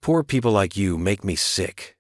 Poor people like you make me sick,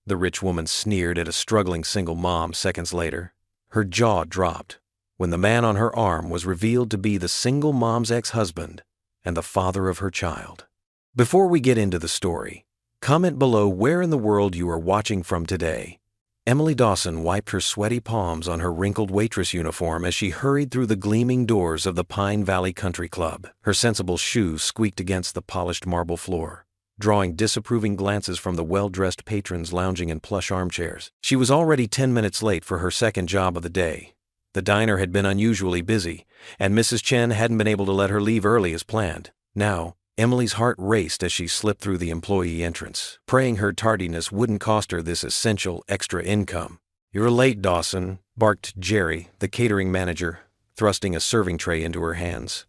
the rich woman sneered at a struggling single mom seconds later. Her jaw dropped when the man on her arm was revealed to be the single mom's ex-husband and the father of her child. Before we get into the story, comment below where in the world you are watching from today. Emily Dawson wiped her sweaty palms on her wrinkled waitress uniform as she hurried through the gleaming doors of the Pine Valley Country Club. Her sensible shoes squeaked against the polished marble floor, drawing disapproving glances from the well-dressed patrons lounging in plush armchairs. She was already 10 minutes late for her second job of the day. The diner had been unusually busy, and Mrs. Chen hadn't been able to let her leave early as planned. Now, Emily's heart raced as she slipped through the employee entrance, praying her tardiness wouldn't cost her this essential extra income. "You're late, Dawson," barked Jerry, the catering manager, thrusting a serving tray into her hands.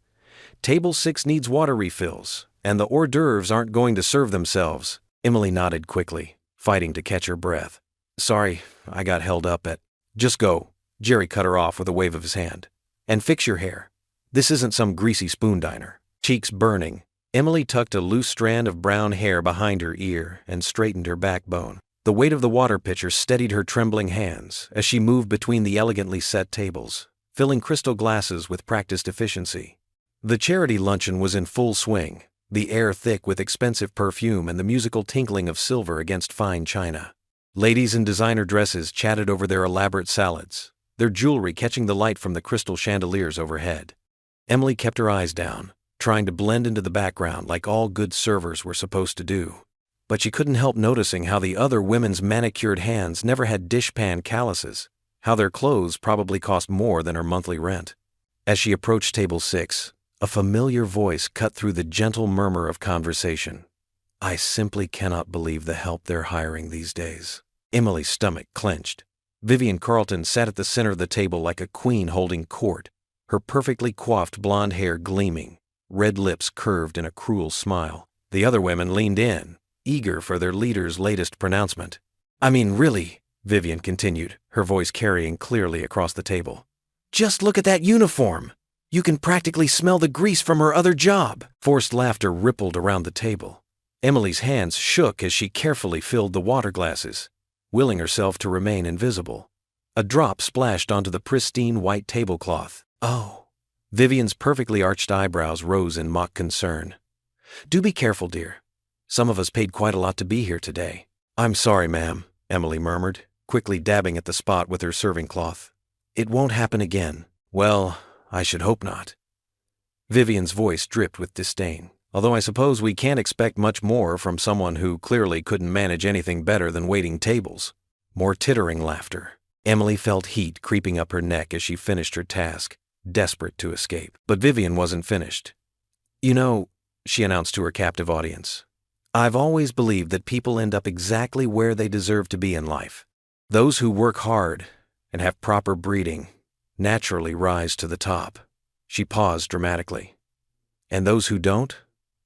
"Table 6 needs water refills, and the hors d'oeuvres aren't going to serve themselves." Emily nodded quickly, fighting to catch her breath. "Sorry, I got held up at—" "Just go," Jerry cut her off with a wave of his hand. "And fix your hair. This isn't some greasy spoon diner." Cheeks burning, Emily tucked a loose strand of brown hair behind her ear and straightened her backbone. The weight of the water pitcher steadied her trembling hands as she moved between the elegantly set tables, filling crystal glasses with practiced efficiency. The charity luncheon was in full swing, the air thick with expensive perfume and the musical tinkling of silver against fine china. Ladies in designer dresses chatted over their elaborate salads, their jewelry catching the light from the crystal chandeliers overhead. Emily kept her eyes down, trying to blend into the background like all good servers were supposed to do. But she couldn't help noticing how the other women's manicured hands never had dishpan calluses, how their clothes probably cost more than her monthly rent. As she approached table 6, a familiar voice cut through the gentle murmur of conversation. "I simply cannot believe the help they're hiring these days." Emily's stomach clenched. Vivian Carlton sat at the center of the table like a queen holding court, her perfectly coiffed blonde hair gleaming, red lips curved in a cruel smile. The other women leaned in, eager for their leader's latest pronouncement. "I mean, really," Vivian continued, her voice carrying clearly across the table. "Just look at that uniform! You can practically smell the grease from her other job." Forced laughter rippled around the table. Emily's hands shook as she carefully filled the water glasses, willing herself to remain invisible. A drop splashed onto the pristine white tablecloth. "Oh." Vivian's perfectly arched eyebrows rose in mock concern. "Do be careful, dear. Some of us paid quite a lot to be here today." "I'm sorry, ma'am," Emily murmured, quickly dabbing at the spot with her serving cloth. "It won't happen again." "Well, I should hope not." Vivian's voice dripped with disdain. "Although I suppose we can't expect much more from someone who clearly couldn't manage anything better than waiting tables." More tittering laughter. Emily felt heat creeping up her neck as she finished her task, desperate to escape. But Vivian wasn't finished. "You know," she announced to her captive audience, "I've always believed that people end up exactly where they deserve to be in life. Those who work hard and have proper breeding naturally rise to the top." She paused dramatically. "And those who don't?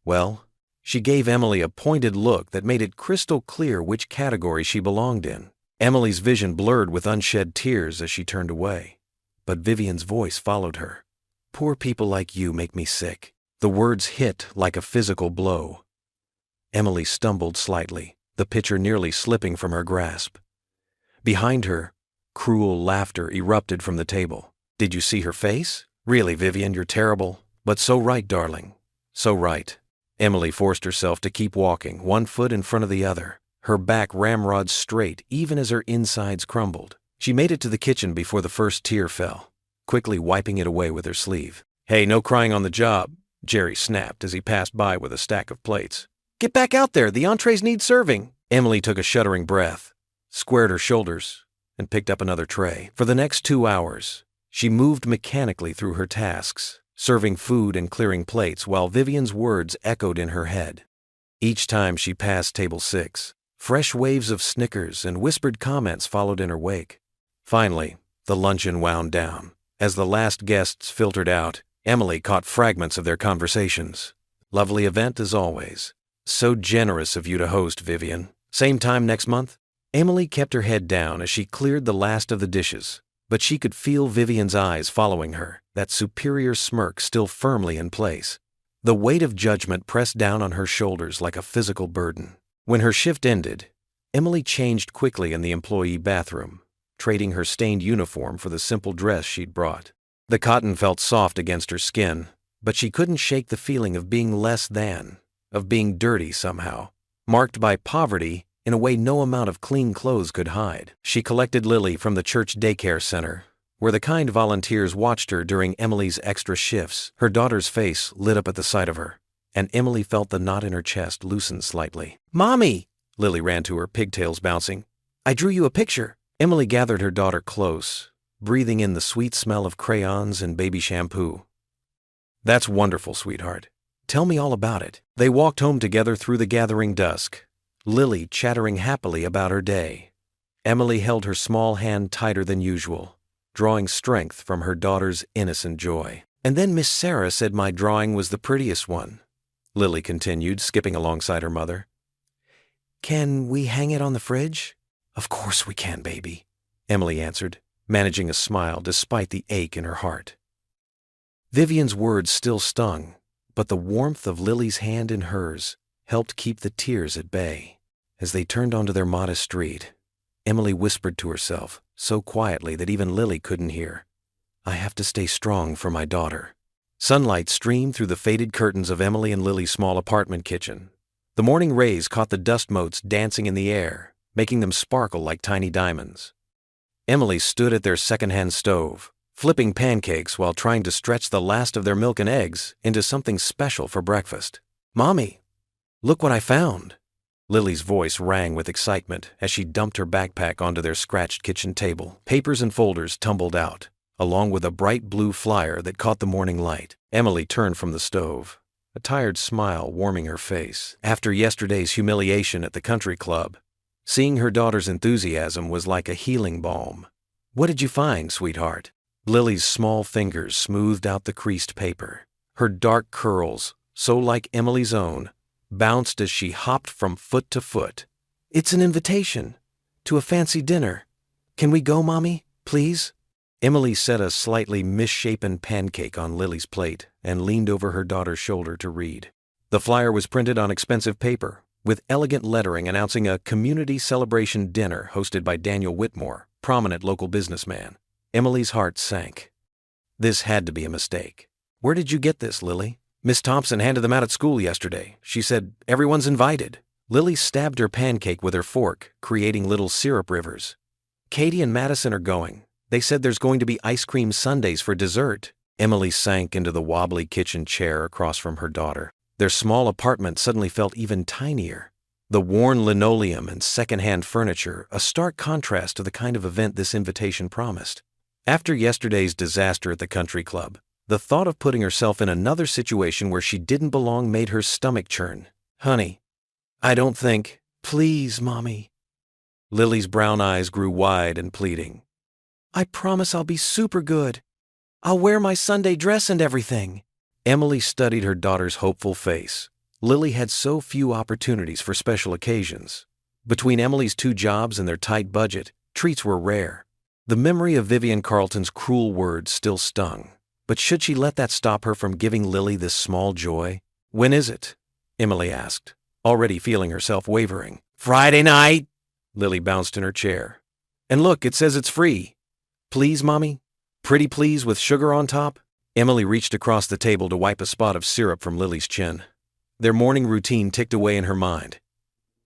Well," she gave Emily a pointed look that made it crystal clear which category she belonged in. Emily's vision blurred with unshed tears as she turned away. But Vivian's voice followed her. "Poor people like you make me sick." The words hit like a physical blow. Emily stumbled slightly, the pitcher nearly slipping from her grasp. Behind her, cruel laughter erupted from the table. "Did you see her face? Really, Vivian, you're terrible. But so right, darling. So right." Emily forced herself to keep walking, one foot in front of the other, her back ramrod straight even as her insides crumbled. She made it to the kitchen before the first tear fell, quickly wiping it away with her sleeve. "Hey, no crying on the job," Jerry snapped as he passed by with a stack of plates. "Get back out there, the entrees need serving." Emily took a shuddering breath, squared her shoulders, and picked up another tray. For the next 2 hours, she moved mechanically through her tasks, serving food and clearing plates while Vivian's words echoed in her head. Each time she passed table 6, fresh waves of snickers and whispered comments followed in her wake. Finally, the luncheon wound down. As the last guests filtered out, Emily caught fragments of their conversations. "Lovely event as always. So generous of you to host, Vivian. Same time next month?" Emily kept her head down as she cleared the last of the dishes, but she could feel Vivian's eyes following her, that superior smirk still firmly in place. The weight of judgment pressed down on her shoulders like a physical burden. When her shift ended, Emily changed quickly in the employee bathroom, trading her stained uniform for the simple dress she'd brought. The cotton felt soft against her skin, but she couldn't shake the feeling of being less than, of being dirty somehow, marked by poverty in a way no amount of clean clothes could hide. She collected Lily from the church daycare center, where the kind volunteers watched her during Emily's extra shifts. Her daughter's face lit up at the sight of her, and Emily felt the knot in her chest loosen slightly. "Mommy!" Lily ran to her, pigtails bouncing. "I drew you a picture." Emily gathered her daughter close, breathing in the sweet smell of crayons and baby shampoo. "That's wonderful, sweetheart. Tell me all about it." They walked home together through the gathering dusk, Lily chattering happily about her day. Emily held her small hand tighter than usual, drawing strength from her daughter's innocent joy. "And then Miss Sarah said my drawing was the prettiest one," Lily continued, skipping alongside her mother. "Can we hang it on the fridge?" "Of course we can, baby," Emily answered, managing a smile despite the ache in her heart. Vivian's words still stung, but the warmth of Lily's hand in hers helped keep the tears at bay. As they turned onto their modest street, Emily whispered to herself, so quietly that even Lily couldn't hear, "I have to stay strong for my daughter." Sunlight streamed through the faded curtains of Emily and Lily's small apartment kitchen. The morning rays caught the dust motes dancing in the air, making them sparkle like tiny diamonds. Emily stood at their secondhand stove, flipping pancakes while trying to stretch the last of their milk and eggs into something special for breakfast. "Mommy, look what I found." Lily's voice rang with excitement as she dumped her backpack onto their scratched kitchen table. Papers and folders tumbled out, along with a bright blue flyer that caught the morning light. Emily turned from the stove, a tired smile warming her face. After yesterday's humiliation at the country club, seeing her daughter's enthusiasm was like a healing balm. "What did you find, sweetheart?" Lily's small fingers smoothed out the creased paper. Her dark curls, so like Emily's own, bounced as she hopped from foot to foot. "It's an invitation to a fancy dinner. Can we go, Mommy, please?" Emily set a slightly misshapen pancake on Lily's plate and leaned over her daughter's shoulder to read. The flyer was printed on expensive paper, with elegant lettering announcing a community celebration dinner hosted by Daniel Whitmore, prominent local businessman. Emily's heart sank. This had to be a mistake. "Where did you get this, Lily?" "Miss Thompson handed them out at school yesterday. She said, everyone's invited." Lily stabbed her pancake with her fork, creating little syrup rivers. "Katie and Madison are going. They said there's going to be ice cream sundaes for dessert." Emily sank into the wobbly kitchen chair across from her daughter. Their small apartment suddenly felt even tinier. The worn linoleum and secondhand furniture, a stark contrast to the kind of event this invitation promised. After yesterday's disaster at the country club, the thought of putting herself in another situation where she didn't belong made her stomach churn. "Honey, I don't think—" "Please, Mommy." Lily's brown eyes grew wide and pleading. "I promise I'll be super good. I'll wear my Sunday dress and everything." Emily studied her daughter's hopeful face. Lily had so few opportunities for special occasions. Between Emily's 2 jobs and their tight budget, treats were rare. The memory of Vivian Carlton's cruel words still stung. But should she let that stop her from giving Lily this small joy? "When is it?" Emily asked, already feeling herself wavering. "Friday night." Lily bounced in her chair. "And look, it says it's free. Please, Mommy? Pretty please with sugar on top?" Emily reached across the table to wipe a spot of syrup from Lily's chin. Their morning routine ticked away in her mind.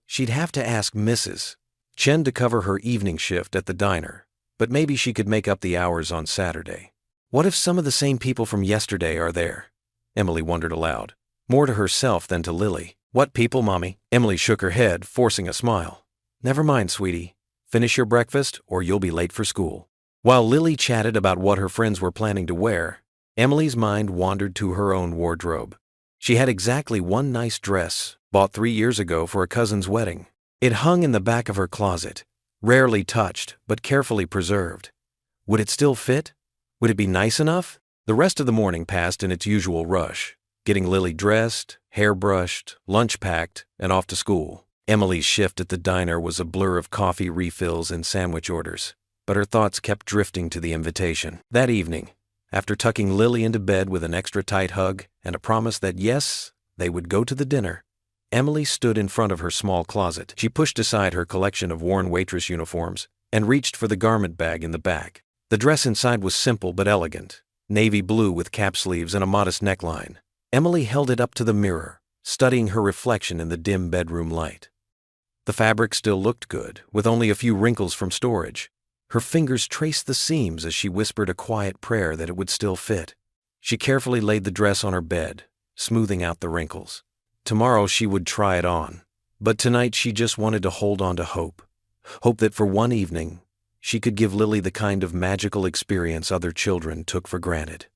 She'd have to ask Mrs. Chen to cover her evening shift at the diner, but maybe she could make up the hours on Saturday. What if some of the same people from yesterday are there? Emily wondered aloud, more to herself than to Lily. "What people, Mommy?" Emily shook her head, forcing a smile. "Never mind, sweetie. Finish your breakfast or you'll be late for school." While Lily chatted about what her friends were planning to wear, Emily's mind wandered to her own wardrobe. She had exactly one nice dress, bought 3 years ago for a cousin's wedding. It hung in the back of her closet, rarely touched but carefully preserved. Would it still fit? Would it be nice enough? The rest of the morning passed in its usual rush, getting Lily dressed, hair brushed, lunch packed, and off to school. Emily's shift at the diner was a blur of coffee refills and sandwich orders, but her thoughts kept drifting to the invitation. That evening, after tucking Lily into bed with an extra tight hug and a promise that yes, they would go to the dinner, Emily stood in front of her small closet. She pushed aside her collection of worn waitress uniforms and reached for the garment bag in the back. The dress inside was simple but elegant, navy blue with cap sleeves and a modest neckline. Emily held it up to the mirror, studying her reflection in the dim bedroom light. The fabric still looked good, with only a few wrinkles from storage. Her fingers traced the seams as she whispered a quiet prayer that it would still fit. She carefully laid the dress on her bed, smoothing out the wrinkles. Tomorrow she would try it on, but tonight she just wanted to hold on to hope. Hope that for one evening, she could give Lily the kind of magical experience other children took for granted.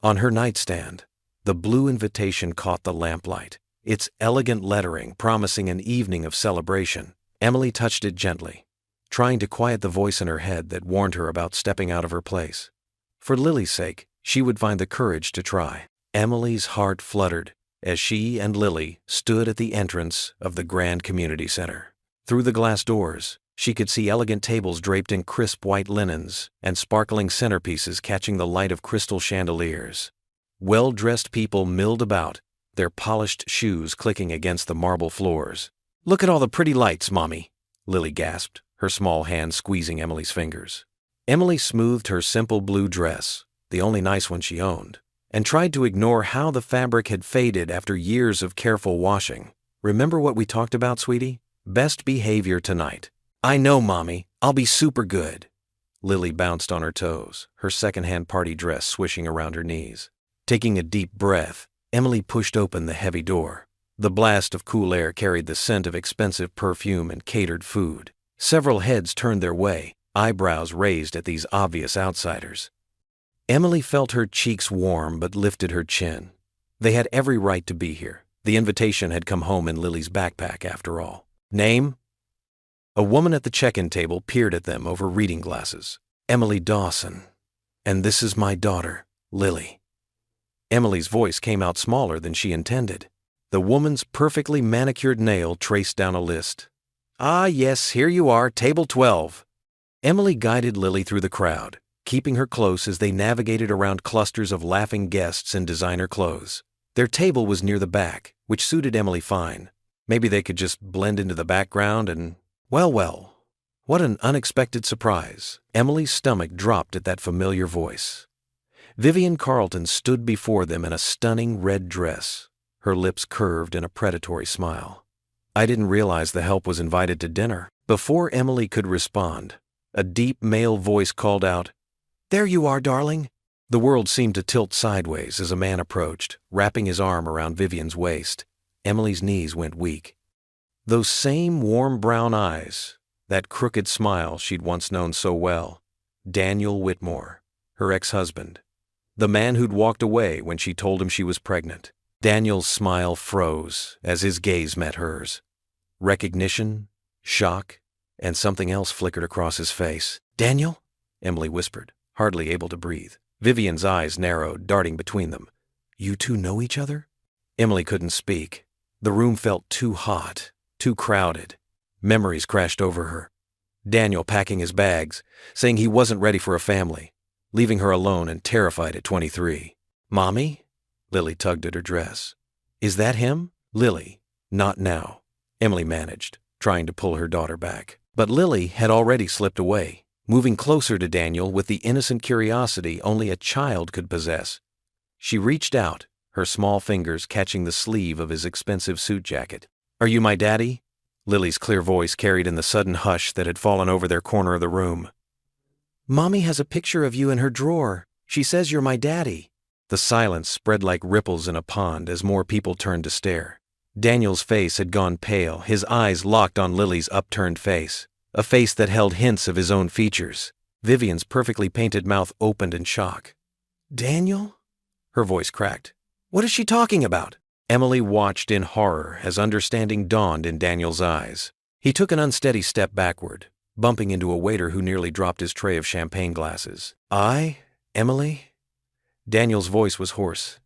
On her nightstand, the blue invitation caught the lamplight, its elegant lettering promising an evening of celebration. Emily touched it gently, trying to quiet the voice in her head that warned her about stepping out of her place. For Lily's sake, she would find the courage to try. Emily's heart fluttered as she and Lily stood at the entrance of the Grand Community Center. Through the glass doors, she could see elegant tables draped in crisp white linens and sparkling centerpieces catching the light of crystal chandeliers. Well-dressed people milled about, their polished shoes clicking against the marble floors. "Look at all the pretty lights, Mommy," Lily gasped, her small hand squeezing Emily's fingers. Emily smoothed her simple blue dress, the only nice one she owned, and tried to ignore how the fabric had faded after years of careful washing. "Remember what we talked about, sweetie? Best behavior tonight." "I know, Mommy. I'll be super good." Lily bounced on her toes, her second-hand party dress swishing around her knees. Taking a deep breath, Emily pushed open the heavy door. The blast of cool air carried the scent of expensive perfume and catered food. Several heads turned their way, eyebrows raised at these obvious outsiders. Emily felt her cheeks warm but lifted her chin. They had every right to be here. The invitation had come home in Lily's backpack, after all. "Name?" A woman at the check-in table peered at them over reading glasses. "Emily Dawson. And this is my daughter, Lily." Emily's voice came out smaller than she intended. The woman's perfectly manicured nail traced down a list. "Ah, yes, here you are, table 12. Emily guided Lily through the crowd, keeping her close as they navigated around clusters of laughing guests in designer clothes. Their table was near the back, which suited Emily fine. Maybe they could just blend into the background and, well, what an unexpected surprise. Emily's stomach dropped at that familiar voice. Vivian Carlton stood before them in a stunning red dress, her lips curved in a predatory smile. "I didn't realize the help was invited to dinner." Before Emily could respond, a deep male voice called out, "There you are, darling." The world seemed to tilt sideways as a man approached, wrapping his arm around Vivian's waist. Emily's knees went weak. Those same warm brown eyes, that crooked smile she'd once known so well. Daniel Whitmore, her ex-husband. The man who'd walked away when she told him she was pregnant. Daniel's smile froze as his gaze met hers. Recognition, shock, and something else flickered across his face. "Daniel?" Emily whispered, hardly able to breathe. Vivian's eyes narrowed, darting between them. "You two know each other?" Emily couldn't speak. The room felt too hot, too crowded. Memories crashed over her. Daniel packing his bags, saying he wasn't ready for a family, leaving her alone and terrified at 23. "Mommy?" Lily tugged at her dress. "Is that him?" "Lily, not now," Emily managed, trying to pull her daughter back. But Lily had already slipped away, moving closer to Daniel with the innocent curiosity only a child could possess. She reached out, her small fingers catching the sleeve of his expensive suit jacket. "Are you my daddy?" Lily's clear voice carried in the sudden hush that had fallen over their corner of the room. "Mommy has a picture of you in her drawer. She says you're my daddy." The silence spread like ripples in a pond as more people turned to stare. Daniel's face had gone pale, his eyes locked on Lily's upturned face, a face that held hints of his own features. Vivian's perfectly painted mouth opened in shock. "Daniel?" Her voice cracked. "What is she talking about?" Emily watched in horror as understanding dawned in Daniel's eyes. He took an unsteady step backward, bumping into a waiter who nearly dropped his tray of champagne glasses. "I? Emily?" Daniel's voice was hoarse.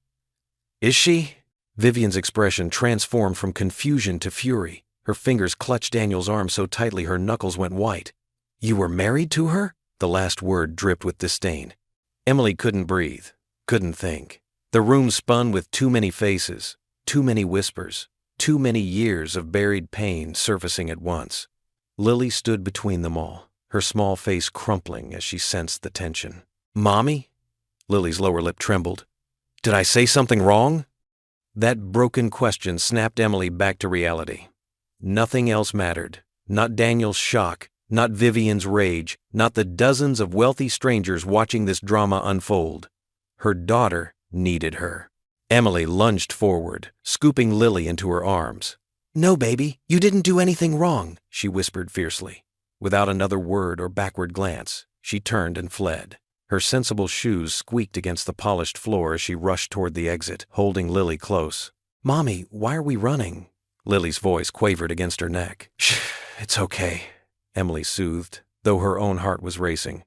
"Is she?" Vivian's expression transformed from confusion to fury. Her fingers clutched Daniel's arm so tightly her knuckles went white. "You were married to her?" The last word dripped with disdain. Emily couldn't breathe, couldn't think. The room spun with too many faces, too many whispers. Too many years of buried pain surfacing at once. Lily stood between them all, her small face crumpling as she sensed the tension. "Mommy?" Lily's lower lip trembled. "Did I say something wrong?" That broken question snapped Emily back to reality. Nothing else mattered. Not Daniel's shock, not Vivian's rage, not the dozens of wealthy strangers watching this drama unfold. Her daughter needed her. Emily lunged forward, scooping Lily into her arms. "No, baby, you didn't do anything wrong," she whispered fiercely. Without another word or backward glance, she turned and fled. Her sensible shoes squeaked against the polished floor as she rushed toward the exit, holding Lily close. "Mommy, why are we running?" Lily's voice quavered against her neck. "Shh, it's okay," Emily soothed, though her own heart was racing.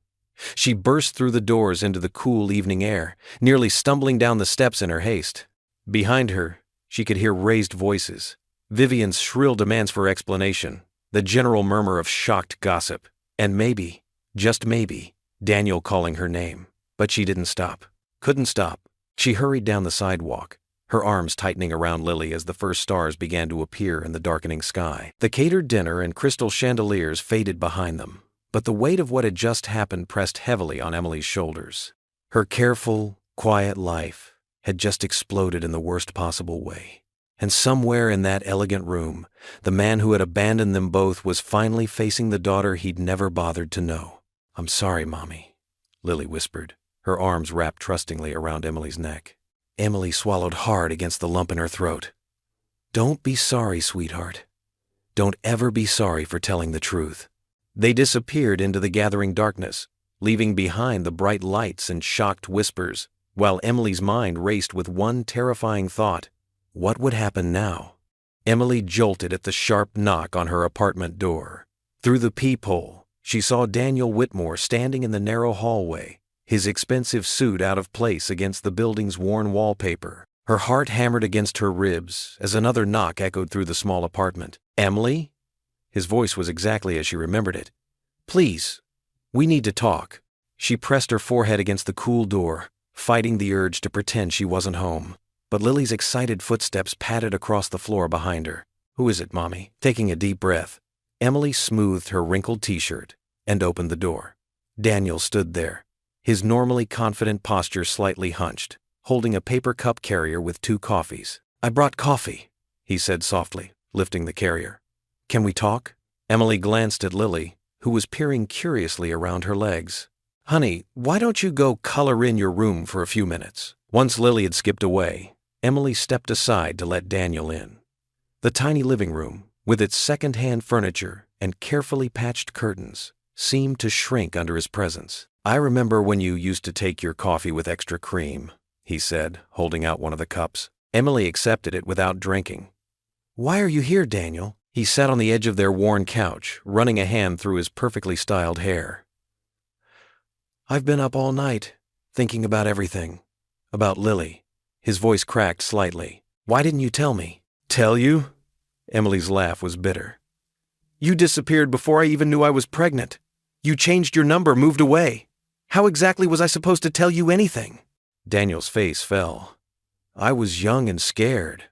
She burst through the doors into the cool evening air, nearly stumbling down the steps in her haste. Behind her, she could hear raised voices, Vivian's shrill demands for explanation, the general murmur of shocked gossip, and maybe, just maybe, Daniel calling her name. But she didn't stop. Couldn't stop. She hurried down the sidewalk, her arms tightening around Lily as the first stars began to appear in the darkening sky. The catered dinner and crystal chandeliers faded behind them, but the weight of what had just happened pressed heavily on Emily's shoulders. Her careful, quiet life had just exploded in the worst possible way. And somewhere in that elegant room, the man who had abandoned them both was finally facing the daughter he'd never bothered to know. "I'm sorry, Mommy," Lily whispered, her arms wrapped trustingly around Emily's neck. Emily swallowed hard against the lump in her throat. "Don't be sorry, sweetheart. Don't ever be sorry for telling the truth." They disappeared into the gathering darkness, leaving behind the bright lights and shocked whispers, while Emily's mind raced with one terrifying thought. What would happen now? Emily jolted at the sharp knock on her apartment door. Through the peephole, she saw Daniel Whitmore standing in the narrow hallway, his expensive suit out of place against the building's worn wallpaper. Her heart hammered against her ribs as another knock echoed through the small apartment. "Emily?" His voice was exactly as she remembered it. "Please, we need to talk." She pressed her forehead against the cool door, fighting the urge to pretend she wasn't home. But Lily's excited footsteps padded across the floor behind her. "Who is it, Mommy?" Taking a deep breath, Emily smoothed her wrinkled t-shirt and opened the door. Daniel stood there, his normally confident posture slightly hunched, holding a paper cup carrier with 2 coffees. "I brought coffee," he said softly, lifting the carrier. "Can we talk?" Emily glanced at Lily, who was peering curiously around her legs. "Honey, why don't you go color in your room for a few minutes?" Once Lily had skipped away, Emily stepped aside to let Daniel in. The tiny living room, with its second-hand furniture and carefully patched curtains, seemed to shrink under his presence. "I remember when you used to take your coffee with extra cream," he said, holding out one of the cups. Emily accepted it without drinking. "Why are you here, Daniel?" He sat on the edge of their worn couch, running a hand through his perfectly styled hair. "I've been up all night, thinking about everything. About Lily." His voice cracked slightly. "Why didn't you tell me?" "Tell you?" Emily's laugh was bitter. "You disappeared before I even knew I was pregnant. You changed your number, moved away. How exactly was I supposed to tell you anything?" Daniel's face fell. "I was young and scared.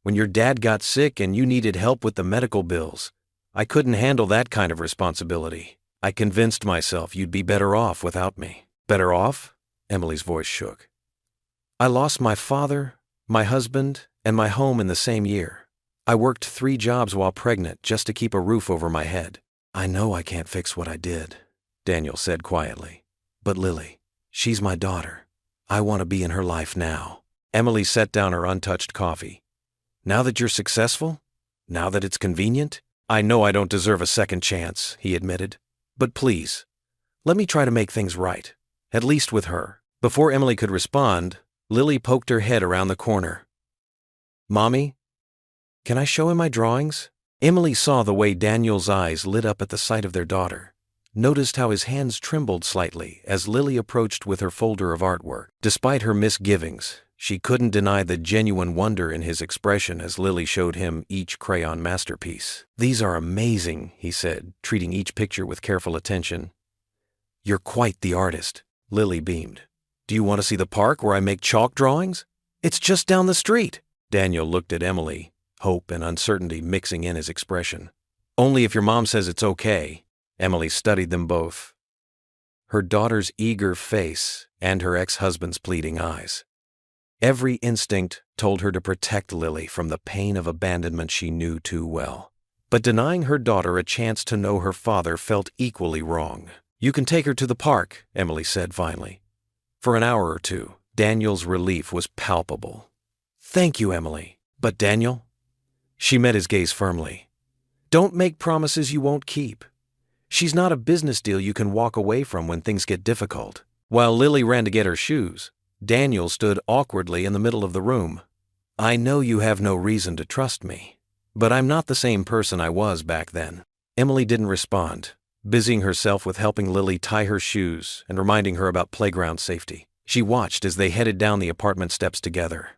When your dad got sick and you needed help with the medical bills, I couldn't handle that kind of responsibility. I convinced myself you'd be better off without me." "Better off?" Emily's voice shook. "I lost my father, my husband, and my home in the same year. I worked 3 jobs while pregnant just to keep a roof over my head. I know I can't fix what I did," Daniel said quietly. "But Lily, she's my daughter. I want to be in her life now." Emily set down her untouched coffee. "Now that you're successful? Now that it's convenient? I know I don't deserve a second chance," he admitted. "But please, let me try to make things right, at least with her." Before Emily could respond, Lily poked her head around the corner. "Mommy, can I show him my drawings?" Emily saw the way Daniel's eyes lit up at the sight of their daughter, noticed how his hands trembled slightly as Lily approached with her folder of artwork. Despite her misgivings, she couldn't deny the genuine wonder in his expression as Lily showed him each crayon masterpiece. "These are amazing," he said, treating each picture with careful attention. "You're quite the artist." Lily beamed. "Do you want to see the park where I make chalk drawings? It's just down the street." Daniel looked at Emily, hope and uncertainty mixing in his expression. "Only if your mom says it's okay." Emily studied them both, her daughter's eager face and her ex-husband's pleading eyes. Every instinct told her to protect Lily from the pain of abandonment she knew too well. But denying her daughter a chance to know her father felt equally wrong. "You can take her to the park," Emily said finally. For an hour or two, Daniel's relief was palpable. "Thank you, Emily. But Daniel?" She met his gaze firmly. "Don't make promises you won't keep. She's not a business deal you can walk away from when things get difficult." While Lily ran to get her shoes, Daniel stood awkwardly in the middle of the room. "I know you have no reason to trust me, but I'm not the same person I was back then." Emily didn't respond, busying herself with helping Lily tie her shoes and reminding her about playground safety. She watched as they headed down the apartment steps together,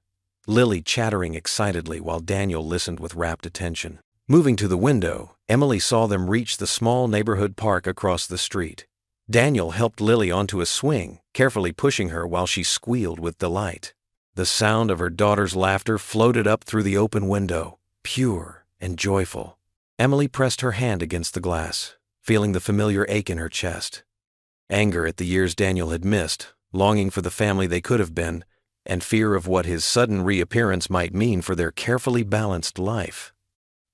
Lily chattering excitedly while Daniel listened with rapt attention. Moving to the window, Emily saw them reach the small neighborhood park across the street. Daniel helped Lily onto a swing, carefully pushing her while she squealed with delight. The sound of her daughter's laughter floated up through the open window, pure and joyful. Emily pressed her hand against the glass, feeling the familiar ache in her chest. Anger at the years Daniel had missed, longing for the family they could have been, and fear of what his sudden reappearance might mean for their carefully balanced life.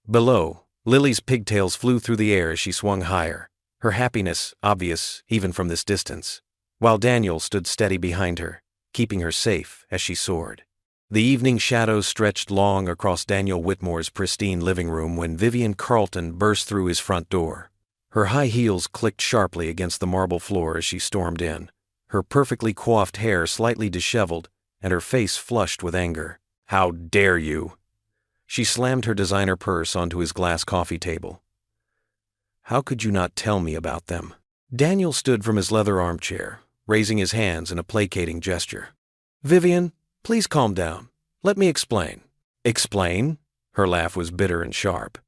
Below, Lily's pigtails flew through the air as she swung higher, her happiness obvious even from this distance, while Daniel stood steady behind her, keeping her safe as she soared. The evening shadows stretched long across Daniel Whitmore's pristine living room when Vivian Carlton burst through his front door. Her high heels clicked sharply against the marble floor as she stormed in, her perfectly coiffed hair slightly disheveled and her face flushed with anger. "How dare you!" She slammed her designer purse onto his glass coffee table. "How could you not tell me about them?" Daniel stood from his leather armchair, raising his hands in a placating gesture. "Vivian, please calm down. Let me explain." "Explain?" Her laugh was bitter and sharp.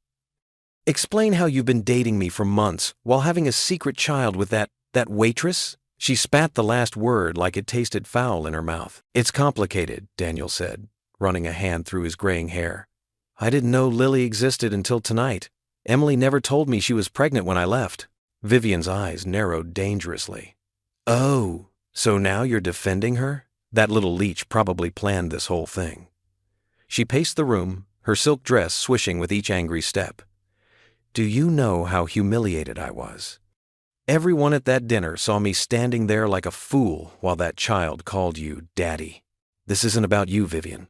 "Explain how you've been dating me for months while having a secret child with that waitress?" She spat the last word like it tasted foul in her mouth. "It's complicated," Daniel said, running a hand through his graying hair. "I didn't know Lily existed until tonight. Emily never told me she was pregnant when I left." Vivian's eyes narrowed dangerously. "Oh, so now you're defending her?" That little leech probably planned this whole thing. She paced the room, her silk dress swishing with each angry step. "Do you know how humiliated I was? Everyone at that dinner saw me standing there like a fool while that child called you Daddy. This isn't about you, Vivian."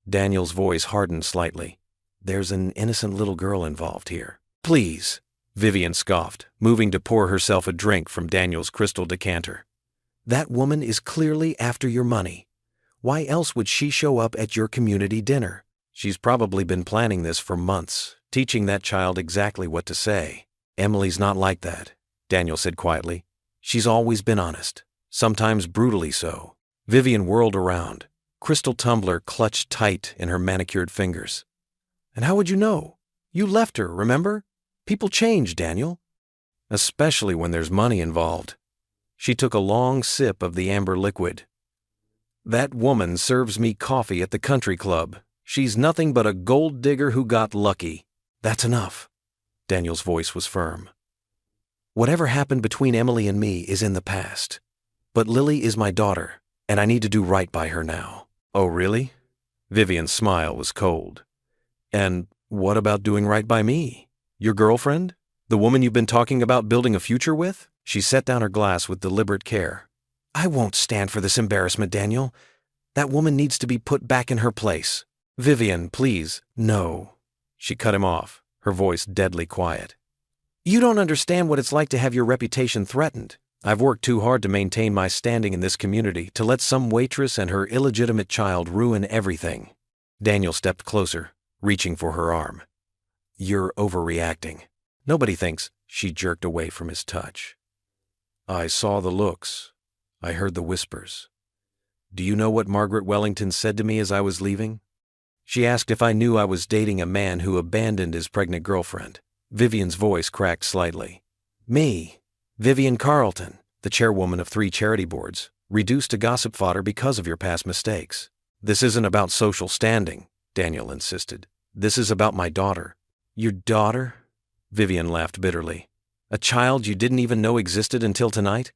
Daniel's voice hardened slightly. "There's an innocent little girl involved here." "Please," Vivian scoffed, moving to pour herself a drink from Daniel's crystal decanter. "That woman is clearly after your money. Why else would she show up at your community dinner? She's probably been planning this for months, teaching that child exactly what to say." "Emily's not like that," Daniel said quietly. "She's always been honest, sometimes brutally so." Vivian whirled around, crystal tumbler clutched tight in her manicured fingers. "And how would you know? You left her, remember? People change, Daniel. Especially when there's money involved." She took a long sip of the amber liquid. "That woman serves me coffee at the country club. She's nothing but a gold digger who got lucky." "That's enough." Daniel's voice was firm. "Whatever happened between Emily and me is in the past. But Lily is my daughter, and I need to do right by her now." "Oh, really?" Vivian's smile was cold. "And what about doing right by me? Your girlfriend? The woman you've been talking about building a future with?" She set down her glass with deliberate care. "I won't stand for this embarrassment, Daniel. That woman needs to be put back in her place." "Vivian, please." "No." She cut him off, her voice deadly quiet. "You don't understand what it's like to have your reputation threatened. I've worked too hard to maintain my standing in this community to let some waitress and her illegitimate child ruin everything." Daniel stepped closer, reaching for her arm. "You're overreacting." "Nobody thinks." She jerked away from his touch. "I saw the looks. I heard the whispers. Do you know what Margaret Wellington said to me as I was leaving? She asked if I knew I was dating a man who abandoned his pregnant girlfriend." Vivian's voice cracked slightly. "Me, Vivian Carlton, the chairwoman of 3 charity boards, reduced to gossip fodder because of your past mistakes." "This isn't about social standing," Daniel insisted. This is about my daughter." "Your daughter?" Vivian laughed bitterly. "A child you didn't even know existed until tonight?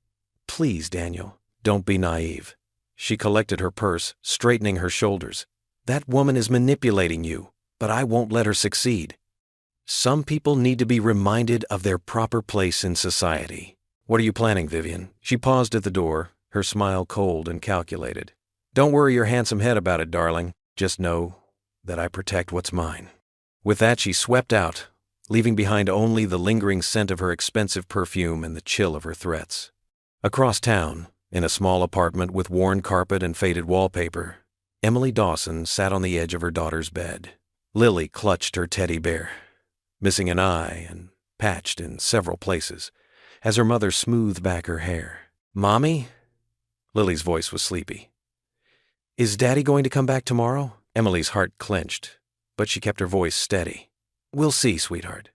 Please, Daniel, don't be naive." She collected her purse, straightening her shoulders. "That woman is manipulating you, but I won't let her succeed. Some people need to be reminded of their proper place in society." "What are you planning, Vivian?" She paused at the door, her smile cold and calculated. "Don't worry your handsome head about it, darling. Just know that I protect what's mine." With that, she swept out, leaving behind only the lingering scent of her expensive perfume and the chill of her threats. Across town, in a small apartment with worn carpet and faded wallpaper, Emily Dawson sat on the edge of her daughter's bed. Lily clutched her teddy bear, missing an eye and patched in several places, as her mother smoothed back her hair. "Mommy?" Lily's voice was sleepy. "Is Daddy going to come back tomorrow?" Emily's heart clenched, but she kept her voice steady. "We'll see, sweetheart.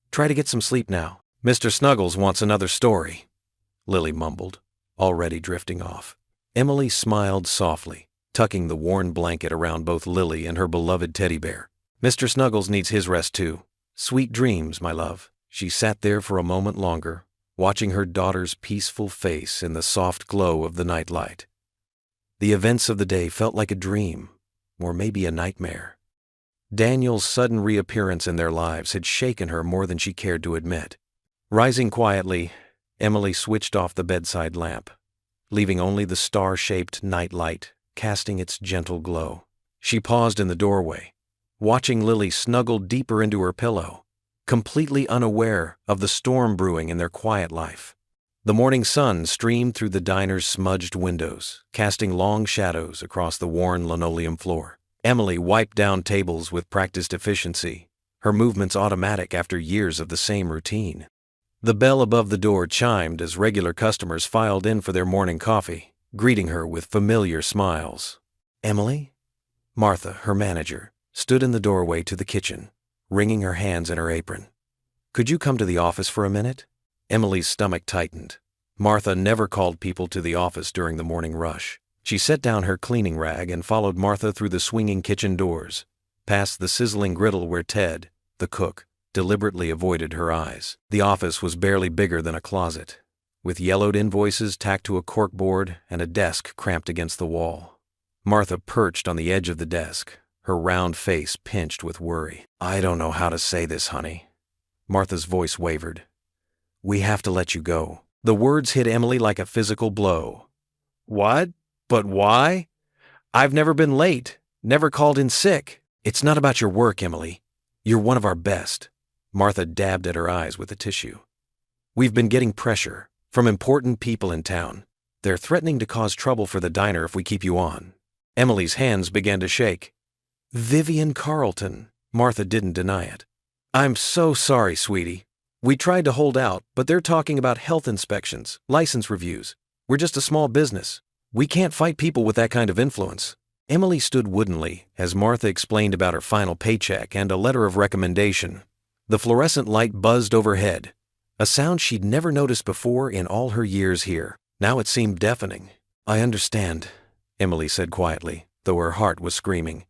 Try to get some sleep now." "Mr. Snuggles wants another story," Lily mumbled, already drifting off. Emily smiled softly, tucking the worn blanket around both Lily and her beloved teddy bear. "Mr. Snuggles needs his rest too. Sweet dreams, my love." She sat there for a moment longer, watching her daughter's peaceful face in the soft glow of the nightlight. The events of the day felt like a dream, or maybe a nightmare. Daniel's sudden reappearance in their lives had shaken her more than she cared to admit. Rising quietly, Emily switched off the bedside lamp, leaving only the star-shaped night light casting its gentle glow. She paused in the doorway, watching Lily snuggle deeper into her pillow, completely unaware of the storm brewing in their quiet life. The morning sun streamed through the diner's smudged windows, casting long shadows across the worn linoleum floor. Emily wiped down tables with practiced efficiency, her movements automatic after years of the same routine. The bell above the door chimed as regular customers filed in for their morning coffee, greeting her with familiar smiles. "Emily?" Martha, her manager, stood in the doorway to the kitchen, wringing her hands in her apron. "Could you come to the office for a minute?" Emily's stomach tightened. Martha never called people to the office during the morning rush. She set down her cleaning rag and followed Martha through the swinging kitchen doors, past the sizzling griddle where Ted, the cook, deliberately avoided her eyes. The office was barely bigger than a closet, with yellowed invoices tacked to a corkboard and a desk cramped against the wall. Martha perched on the edge of the desk, her round face pinched with worry. "I don't know how to say this, honey." Martha's voice wavered. "We have to let you go." The words hit Emily like a physical blow. "What? But why? I've never been late, never called in sick." "It's not about your work, Emily. You're one of our best." Martha dabbed at her eyes with a tissue. "We've been getting pressure from important people in town. They're threatening to cause trouble for the diner if we keep you on." Emily's hands began to shake. "Vivian Carlton." Martha didn't deny it. "I'm so sorry, sweetie. We tried to hold out, but they're talking about health inspections, license reviews. We're just a small business. We can't fight people with that kind of influence." Emily stood woodenly as Martha explained about her final paycheck and a letter of recommendation. The fluorescent light buzzed overhead, a sound she'd never noticed before in all her years here. Now it seemed deafening. "I understand," Emily said quietly, though her heart was screaming.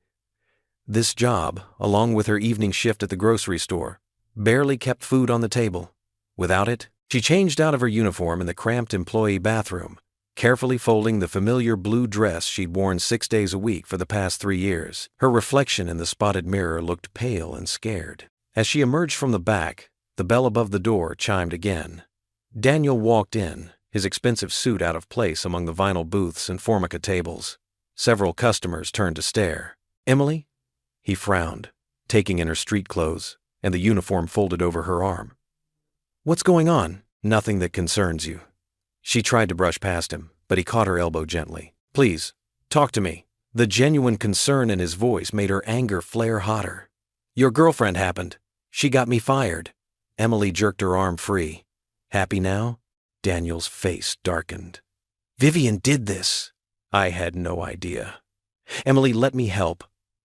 This job, along with her evening shift at the grocery store, barely kept food on the table. Without it, she changed out of her uniform in the cramped employee bathroom, carefully folding the familiar blue dress she'd worn 6 days a week for the past 3 years. Her reflection in the spotted mirror looked pale and scared. As she emerged from the back, the bell above the door chimed again. Daniel walked in, his expensive suit out of place among the vinyl booths and formica tables. Several customers turned to stare. "Emily?" He frowned, taking in her street clothes and the uniform folded over her arm. "What's going on?" "Nothing that concerns you." She tried to brush past him, but he caught her elbow gently. "Please, talk to me." The genuine concern in his voice made her anger flare hotter. "Your girlfriend happened. She got me fired." Emily jerked her arm free. "Happy now?" Daniel's face darkened. "Vivian did this." "I had no idea." "Emily, let me help.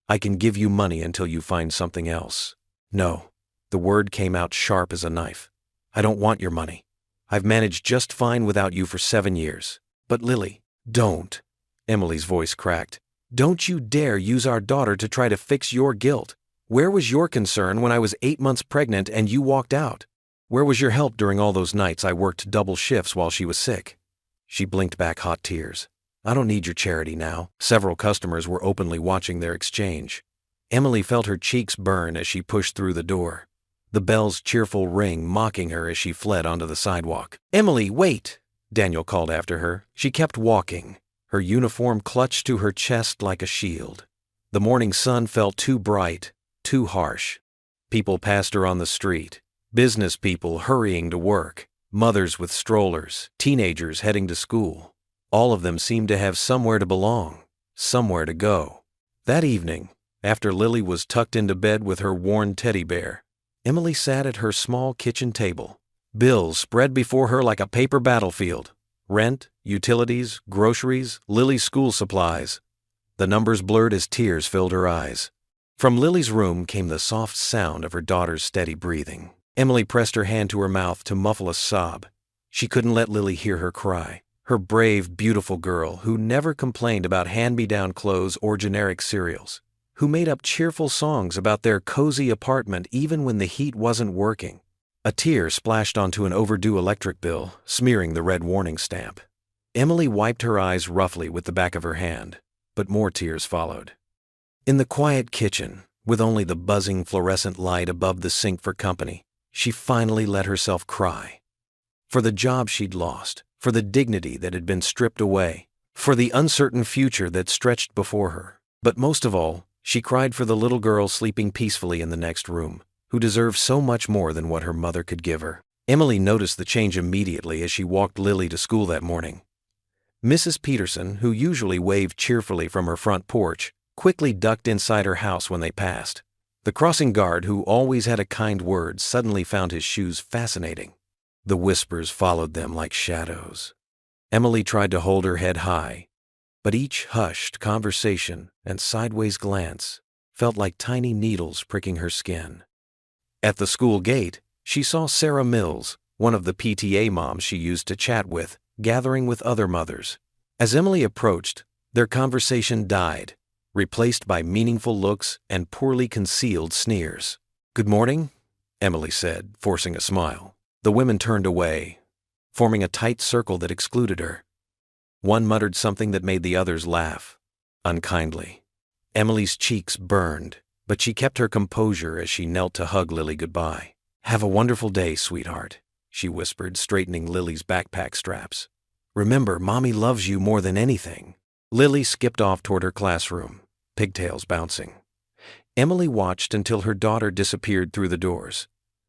I can give you money until you find something else." "No." The word came out sharp as a knife. "I don't want your money. I've managed just fine without you for 7 years. But Lily, don't." Emily's voice cracked. "Don't you dare use our daughter to try to fix your guilt. Where was your concern when I was 8 months pregnant and you walked out? Where was your help during all those nights I worked double shifts while she was sick?" She blinked back hot tears. "I don't need your charity now." Several customers were openly watching their exchange. Emily felt her cheeks burn as she pushed through the door, the bell's cheerful ring mocking her as she fled onto the sidewalk. "Emily, wait!" Daniel called after her. She kept walking, her uniform clutched to her chest like a shield. The morning sun felt too bright, too harsh. People passed her on the street, business people hurrying to work, mothers with strollers, teenagers heading to school. All of them seemed to have somewhere to belong, somewhere to go. That evening, after Lily was tucked into bed with her worn teddy bear, Emily sat at her small kitchen table. Bills spread before her like a paper battlefield. Rent, utilities, groceries, Lily's school supplies. The numbers blurred as tears filled her eyes. From Lily's room came the soft sound of her daughter's steady breathing. Emily pressed her hand to her mouth to muffle a sob. She couldn't let Lily hear her cry. Her brave, beautiful girl who never complained about hand-me-down clothes or generic cereals, who made up cheerful songs about their cozy apartment even when the heat wasn't working. A tear splashed onto an overdue electric bill, smearing the red warning stamp. Emily wiped her eyes roughly with the back of her hand, but more tears followed. In the quiet kitchen, with only the buzzing fluorescent light above the sink for company, she finally let herself cry. For the job she'd lost, for the dignity that had been stripped away, for the uncertain future that stretched before her. But most of all, she cried for the little girl sleeping peacefully in the next room, who deserved so much more than what her mother could give her. Emily noticed the change immediately as she walked Lily to school that morning. Mrs. Peterson, who usually waved cheerfully from her front porch, quickly ducked inside her house when they passed. The crossing guard, who always had a kind word, suddenly found his shoes fascinating. The whispers followed them like shadows. Emily tried to hold her head high, but each hushed conversation and sideways glance felt like tiny needles pricking her skin. At the school gate, she saw Sarah Mills, one of the PTA moms she used to chat with, gathering with other mothers. As Emily approached, their conversation died, replaced by meaningful looks and poorly concealed sneers. "Good morning," Emily said, forcing a smile. The women turned away, forming a tight circle that excluded her. One muttered something that made the others laugh, unkindly. Emily's cheeks burned, but she kept her composure as she knelt to hug Lily goodbye. "Have a wonderful day, sweetheart," she whispered, straightening Lily's backpack straps. "Remember, Mommy loves you more than anything." Lily skipped off toward her classroom, pigtails bouncing. Emily watched until her daughter disappeared through the doors,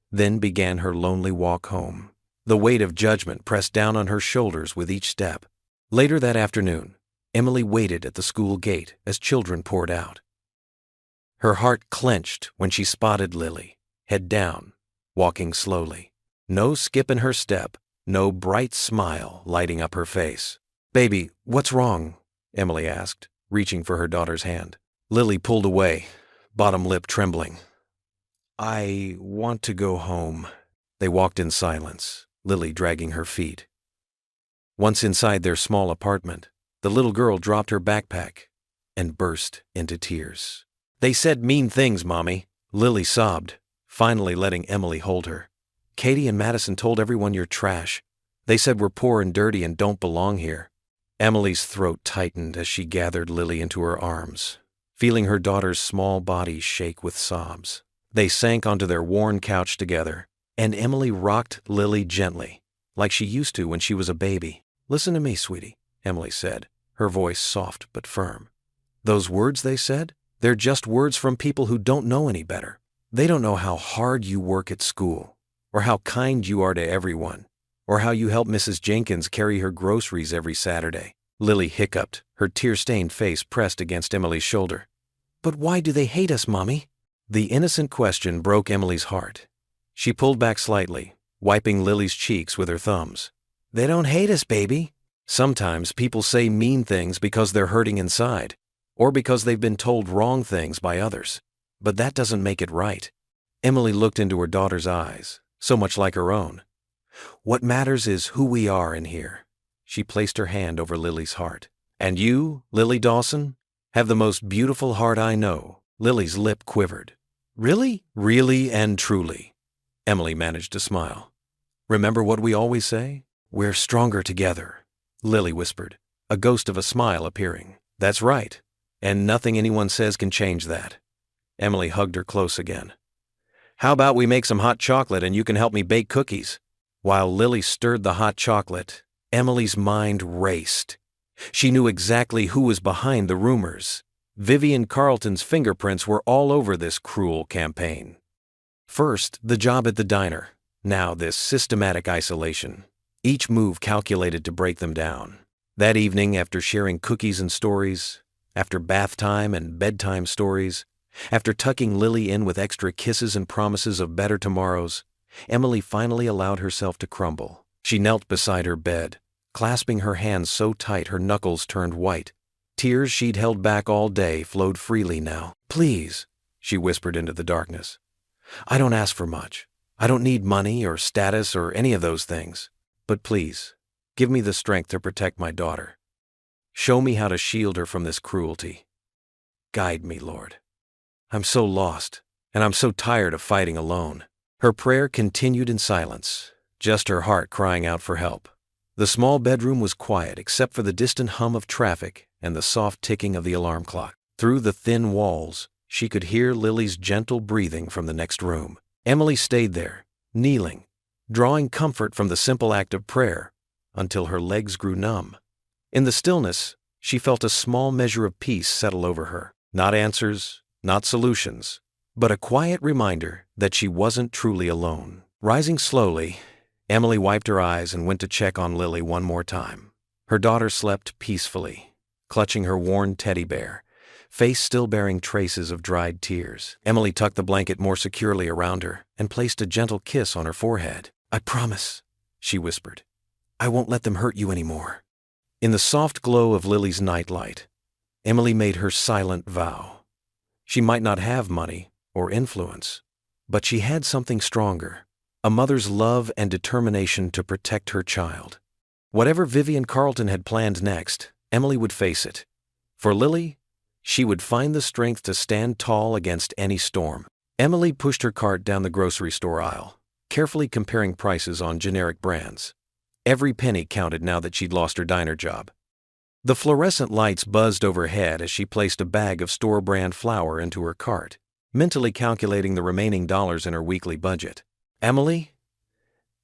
then began her lonely walk home. The weight of judgment pressed down on her shoulders with each step. Later that afternoon, Emily waited at the school gate as children poured out. Her heart clenched when she spotted Lily, head down, walking slowly. No skip in her step, no bright smile lighting up her face. "Baby, what's wrong?" Emily asked, reaching for her daughter's hand. Lily pulled away, bottom lip trembling. "I want to go home." They walked in silence, Lily dragging her feet. Once inside their small apartment, the little girl dropped her backpack and burst into tears. "They said mean things, Mommy," Lily sobbed, finally letting Emily hold her. "Katie and Madison told everyone you're trash. They said we're poor and dirty and don't belong here." Emily's throat tightened as she gathered Lily into her arms, feeling her daughter's small body shake with sobs. They sank onto their worn couch together, and Emily rocked Lily gently, like she used to when she was a baby. "Listen to me, sweetie," Emily said, her voice soft but firm. "Those words they said, they're just words from people who don't know any better. They don't know how hard you work at school, or how kind you are to everyone, or how you help Mrs. Jenkins carry her groceries every Saturday." Lily hiccuped, her tear-stained face pressed against Emily's shoulder. "But why do they hate us, Mommy?" The innocent question broke Emily's heart. She pulled back slightly, wiping Lily's cheeks with her thumbs. "They don't hate us, baby. Sometimes people say mean things because they're hurting inside, or because they've been told wrong things by others. But that doesn't make it right." Emily looked into her daughter's eyes, so much like her own. "What matters is who we are in here." She placed her hand over Lily's heart. "And you, Lily Dawson, have the most beautiful heart I know." Lily's lip quivered, Really? Really and truly. Emily managed to smile. Remember what we always say? We're stronger together, Lily whispered, a ghost of a smile appearing. That's right, and nothing anyone says can change that. Emily hugged her close again. How about we make some hot chocolate and you can help me bake cookies? While Lily stirred the hot chocolate, Emily's mind raced. She knew exactly who was behind the rumors. Vivian Carlton's fingerprints were all over this cruel campaign. First, the job at the diner. Now this systematic isolation. Each move calculated to break them down. That evening, after sharing cookies and stories, after bath time and bedtime stories, after tucking Lily in with extra kisses and promises of better tomorrows, Emily finally allowed herself to crumble. She knelt beside her bed, clasping her hands so tight her knuckles turned white. Tears she'd held back all day flowed freely now. Please, she whispered into the darkness. I don't ask for much. I don't need money or status or any of those things. But please, give me the strength to protect my daughter. Show me how to shield her from this cruelty. Guide me, Lord. I'm so lost, and I'm so tired of fighting alone. Her prayer continued in silence, just her heart crying out for help. The small bedroom was quiet except for the distant hum of traffic and the soft ticking of the alarm clock. Through the thin walls, she could hear Lily's gentle breathing from the next room. Emily stayed there, kneeling, drawing comfort from the simple act of prayer, until her legs grew numb. In the stillness, she felt a small measure of peace settle over her. Not answers, not solutions, but a quiet reminder that she wasn't truly alone. Rising slowly, Emily wiped her eyes and went to check on Lily one more time. Her daughter slept peacefully, clutching her worn teddy bear, face still bearing traces of dried tears. Emily tucked the blanket more securely around her and placed a gentle kiss on her forehead. I promise, she whispered. I won't let them hurt you anymore. In the soft glow of Lily's nightlight, Emily made her silent vow. She might not have money or influence, but she had something stronger, a mother's love and determination to protect her child. Whatever Vivian Carlton had planned next, Emily would face it. For Lily, she would find the strength to stand tall against any storm. Emily pushed her cart down the grocery store aisle, carefully comparing prices on generic brands. Every penny counted now that she'd lost her diner job. The fluorescent lights buzzed overhead as she placed a bag of store-brand flour into her cart, mentally calculating the remaining dollars in her weekly budget. Emily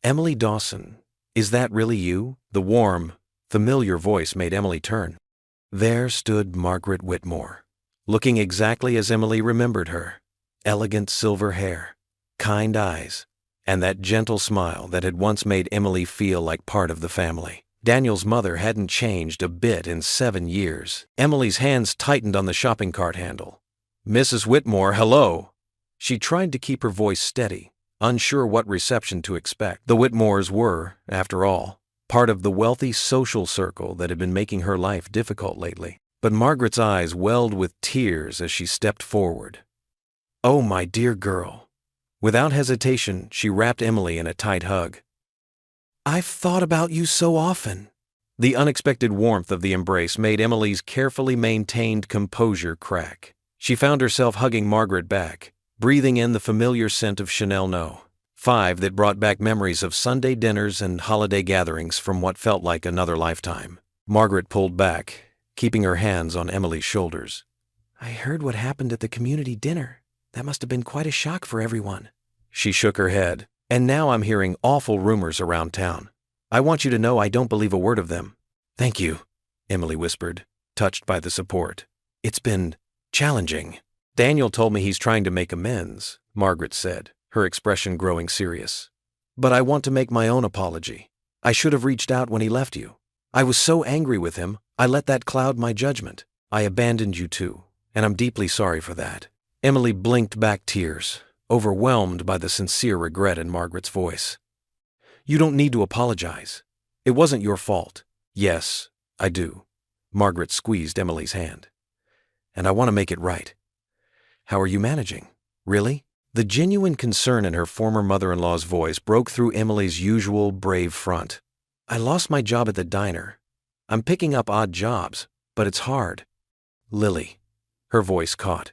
Dawson, is that really you? The warm, familiar voice made Emily turn. There stood Margaret Whitmore, looking exactly as Emily remembered her. Elegant silver hair, kind eyes, and that gentle smile that had once made Emily feel like part of the family. Daniel's mother hadn't changed a bit in 7 years. Emily's hands tightened on the shopping cart handle. Mrs. Whitmore, hello! She tried to keep her voice steady, unsure what reception to expect. The Whitmores were, after all, part of the wealthy social circle that had been making her life difficult lately. But Margaret's eyes welled with tears as she stepped forward. Oh, my dear girl. Without hesitation, she wrapped Emily in a tight hug. I've thought about you so often. The unexpected warmth of the embrace made Emily's carefully maintained composure crack. She found herself hugging Margaret back, breathing in the familiar scent of Chanel No. 5 that brought back memories of Sunday dinners and holiday gatherings from what felt like another lifetime. Margaret pulled back, keeping her hands on Emily's shoulders. I heard what happened at the community dinner. That must have been quite a shock for everyone. She shook her head. And now I'm hearing awful rumors around town. I want you to know I don't believe a word of them. Thank you, Emily whispered, touched by the support. It's been challenging. Daniel told me he's trying to make amends, Margaret said, her expression growing serious. But I want to make my own apology. I should have reached out when he left you. I was so angry with him, I let that cloud my judgment. I abandoned you too, and I'm deeply sorry for that. Emily blinked back tears, overwhelmed by the sincere regret in Margaret's voice. You don't need to apologize. It wasn't your fault. Yes, I do. Margaret squeezed Emily's hand. And I want to make it right. How are you managing? Really? The genuine concern in her former mother-in-law's voice broke through Emily's usual brave front. I lost my job at the diner. I'm picking up odd jobs, but it's hard. Lily. Her voice caught.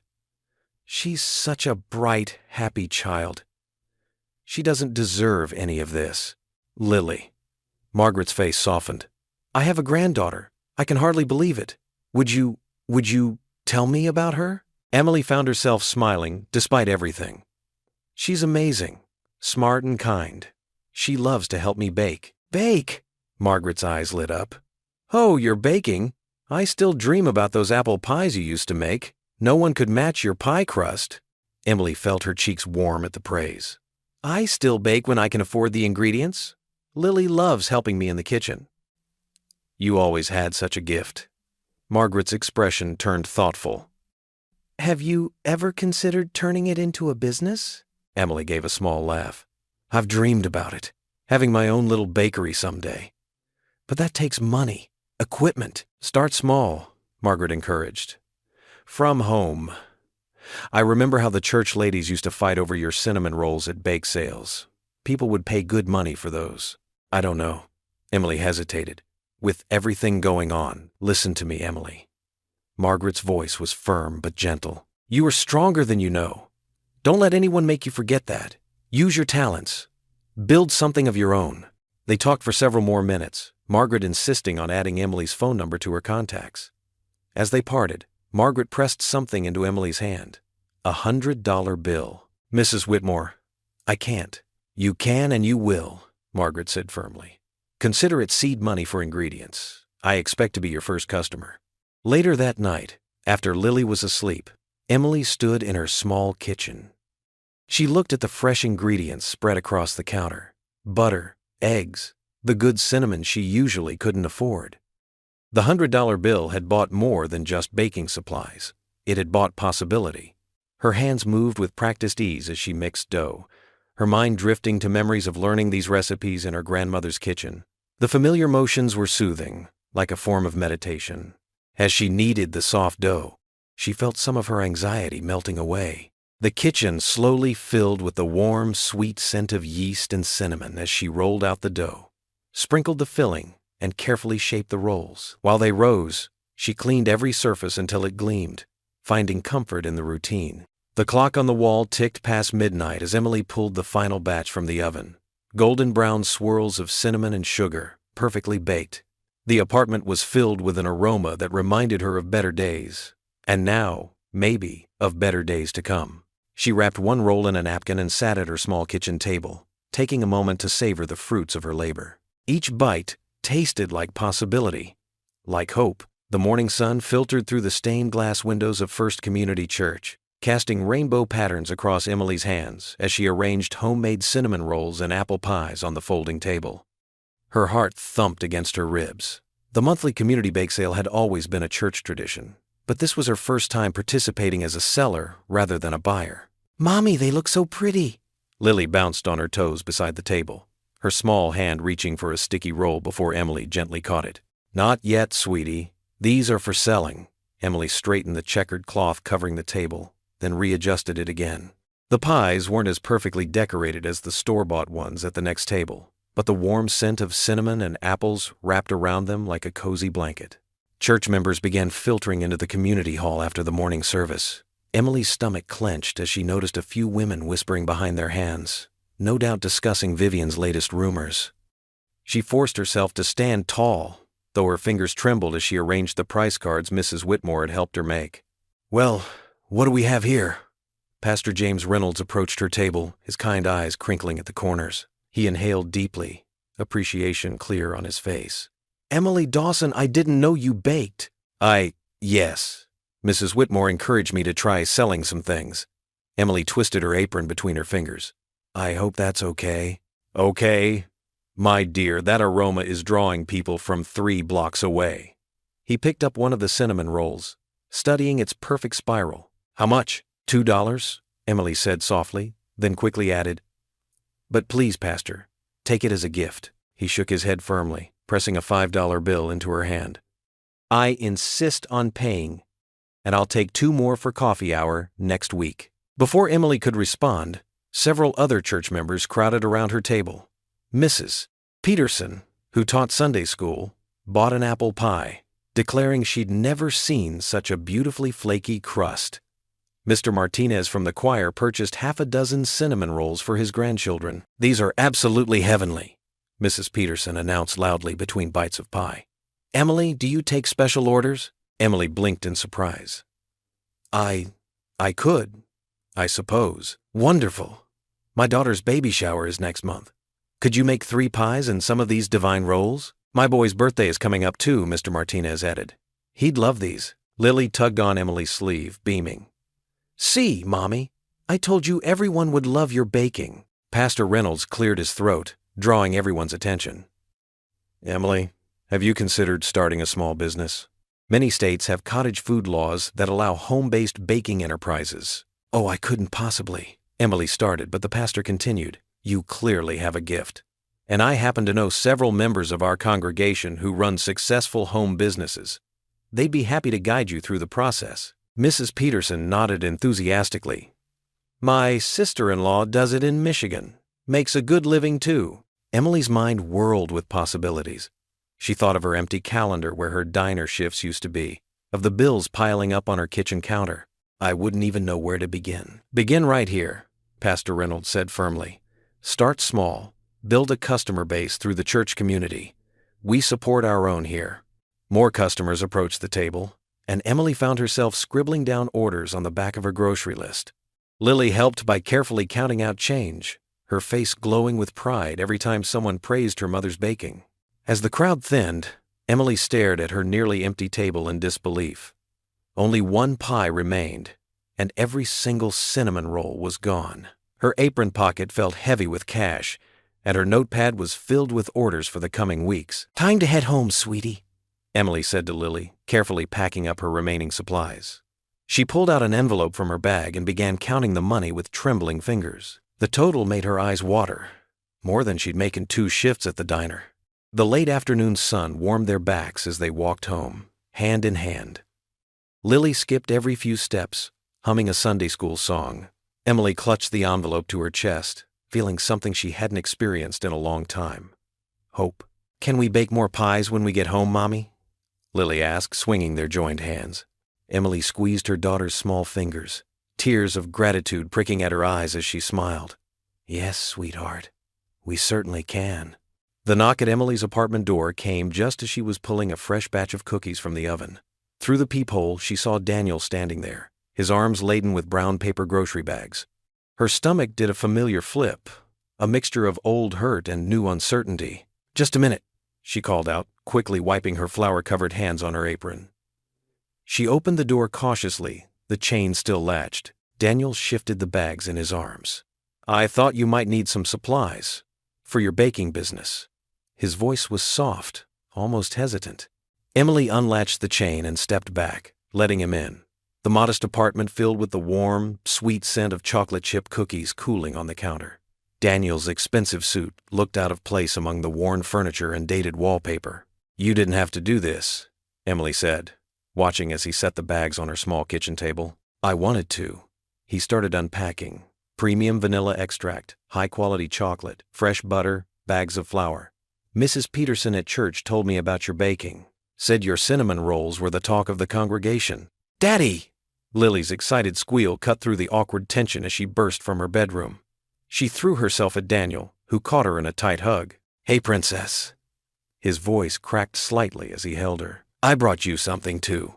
She's such a bright, happy child. She doesn't deserve any of this. Lily. Margaret's face softened. I have a granddaughter. I can hardly believe it. Would you tell me about her? Emily found herself smiling despite everything. She's amazing, smart and kind. She loves to help me bake. Bake? Margaret's eyes lit up. Oh, you're baking? I still dream about those apple pies you used to make. No one could match your pie crust. Emily felt her cheeks warm at the praise. I still bake when I can afford the ingredients. Lily loves helping me in the kitchen. You always had such a gift. Margaret's expression turned thoughtful. Have you ever considered turning it into a business? Emily gave a small laugh. I've dreamed about it, having my own little bakery someday. But that takes money, equipment. Start small, Margaret encouraged. From home. I remember how the church ladies used to fight over your cinnamon rolls at bake sales. People would pay good money for those. I don't know. Emily hesitated. With everything going on, listen to me, Emily. Margaret's voice was firm but gentle. You are stronger than you know. Don't let anyone make you forget that. Use your talents. Build something of your own. They talked for several more minutes, Margaret insisting on adding Emily's phone number to her contacts. As they parted, Margaret pressed something into Emily's hand. $100 bill. Mrs. Whitmore, I can't. You can and you will, Margaret said firmly. Consider it seed money for ingredients. I expect to be your first customer. Later that night, after Lily was asleep, Emily stood in her small kitchen. She looked at the fresh ingredients spread across the counter. Butter, eggs, the good cinnamon she usually couldn't afford. The $100 bill had bought more than just baking supplies. It had bought possibility. Her hands moved with practiced ease as she mixed dough, her mind drifting to memories of learning these recipes in her grandmother's kitchen. The familiar motions were soothing, like a form of meditation. As she kneaded the soft dough, she felt some of her anxiety melting away. The kitchen slowly filled with the warm, sweet scent of yeast and cinnamon as she rolled out the dough, sprinkled the filling, and carefully shaped the rolls. While they rose, she cleaned every surface until it gleamed, finding comfort in the routine. The clock on the wall ticked past midnight as Emily pulled the final batch from the oven. Golden brown swirls of cinnamon and sugar, perfectly baked. The apartment was filled with an aroma that reminded her of better days, and now, maybe, of better days to come. She wrapped one roll in a napkin and sat at her small kitchen table, taking a moment to savor the fruits of her labor. Each bite tasted like possibility, like hope. The morning sun filtered through the stained glass windows of First Community Church, casting rainbow patterns across Emily's hands as she arranged homemade cinnamon rolls and apple pies on the folding table. Her heart thumped against her ribs. The monthly community bake sale had always been a church tradition, but this was her first time participating as a seller rather than a buyer. Mommy, they look so pretty. Lily bounced on her toes beside the table, her small hand reaching for a sticky roll before Emily gently caught it. Not yet, sweetie. These are for selling. Emily straightened the checkered cloth covering the table, then readjusted it again. The pies weren't as perfectly decorated as the store-bought ones at the next table, but the warm scent of cinnamon and apples wrapped around them like a cozy blanket. Church members began filtering into the community hall after the morning service. Emily's stomach clenched as she noticed a few women whispering behind their hands, no doubt discussing Vivian's latest rumors. She forced herself to stand tall, though her fingers trembled as she arranged the price cards Mrs. Whitmore had helped her make. Well, what do we have here? Pastor James Reynolds approached her table, his kind eyes crinkling at the corners. He inhaled deeply, appreciation clear on his face. Emily Dawson, I didn't know you baked. Yes. Mrs. Whitmore encouraged me to try selling some things. Emily twisted her apron between her fingers. I hope that's okay. Okay? My dear, that aroma is drawing people from 3 blocks away. He picked up one of the cinnamon rolls, studying its perfect spiral. How much? $2? Emily said softly, then quickly added, But please, Pastor, take it as a gift. He shook his head firmly, pressing a $5 bill into her hand. I insist on paying, and I'll take 2 more for coffee hour next week. Before Emily could respond, several other church members crowded around her table. Mrs. Peterson, who taught Sunday school, bought an apple pie, declaring she'd never seen such a beautifully flaky crust. Mr. Martinez from the choir purchased half a dozen cinnamon rolls for his grandchildren. "These are absolutely heavenly," Mrs. Peterson announced loudly between bites of pie. "Emily, do you take special orders?" Emily blinked in surprise. I could, I suppose." "Wonderful. My daughter's baby shower is next month. Could you make 3 pies and some of these divine rolls?" "My boy's birthday is coming up too," Mr. Martinez added. "He'd love these." Lily tugged on Emily's sleeve, beaming. "See, Mommy, I told you everyone would love your baking." Pastor Reynolds cleared his throat, drawing everyone's attention. "Emily, have you considered starting a small business? Many states have cottage food laws that allow home-based baking enterprises." "Oh, I couldn't possibly," Emily started, but the pastor continued. "You clearly have a gift. And I happen to know several members of our congregation who run successful home businesses. They'd be happy to guide you through the process." Mrs. Peterson nodded enthusiastically. "My sister-in-law does it in Michigan. Makes a good living too." Emily's mind whirled with possibilities. She thought of her empty calendar where her diner shifts used to be, of the bills piling up on her kitchen counter. "I wouldn't even know where to begin." "Begin right here," Pastor Reynolds said firmly. "Start small. Build a customer base through the church community. We support our own here." More customers approached the table, and Emily found herself scribbling down orders on the back of her grocery list. Lily helped by carefully counting out change, her face glowing with pride every time someone praised her mother's baking. As the crowd thinned, Emily stared at her nearly empty table in disbelief. Only 1 pie remained, and every single cinnamon roll was gone. Her apron pocket felt heavy with cash, and her notepad was filled with orders for the coming weeks. "Time to head home, sweetie," Emily said to Lily, carefully packing up her remaining supplies. She pulled out an envelope from her bag and began counting the money with trembling fingers. The total made her eyes water, more than she'd make in 2 shifts at the diner. The late afternoon sun warmed their backs as they walked home, hand in hand. Lily skipped every few steps, humming a Sunday school song. Emily clutched the envelope to her chest, feeling something she hadn't experienced in a long time. Hope. "Can we bake more pies when we get home, Mommy?" Lily asked, swinging their joined hands. Emily squeezed her daughter's small fingers, tears of gratitude pricking at her eyes as she smiled. "Yes, sweetheart, we certainly can." The knock at Emily's apartment door came just as she was pulling a fresh batch of cookies from the oven. Through the peephole, she saw Daniel standing there, his arms laden with brown paper grocery bags. Her stomach did a familiar flip, a mixture of old hurt and new uncertainty. "Just a minute," she called out, quickly wiping her flour-covered hands on her apron. She opened the door cautiously, the chain still latched. Daniel shifted the bags in his arms. "I thought you might need some supplies for your baking business." His voice was soft, almost hesitant. Emily unlatched the chain and stepped back, letting him in. The modest apartment filled with the warm, sweet scent of chocolate chip cookies cooling on the counter. Daniel's expensive suit looked out of place among the worn furniture and dated wallpaper. "You didn't have to do this," Emily said, watching as he set the bags on her small kitchen table. "I wanted to." He started unpacking. Premium vanilla extract, high-quality chocolate, fresh butter, bags of flour. "Mrs. Peterson at church told me about your baking. Said your cinnamon rolls were the talk of the congregation." "Daddy!" Lily's excited squeal cut through the awkward tension as she burst from her bedroom. She threw herself at Daniel, who caught her in a tight hug. "Hey, princess." His voice cracked slightly as he held her. "I brought you something, too."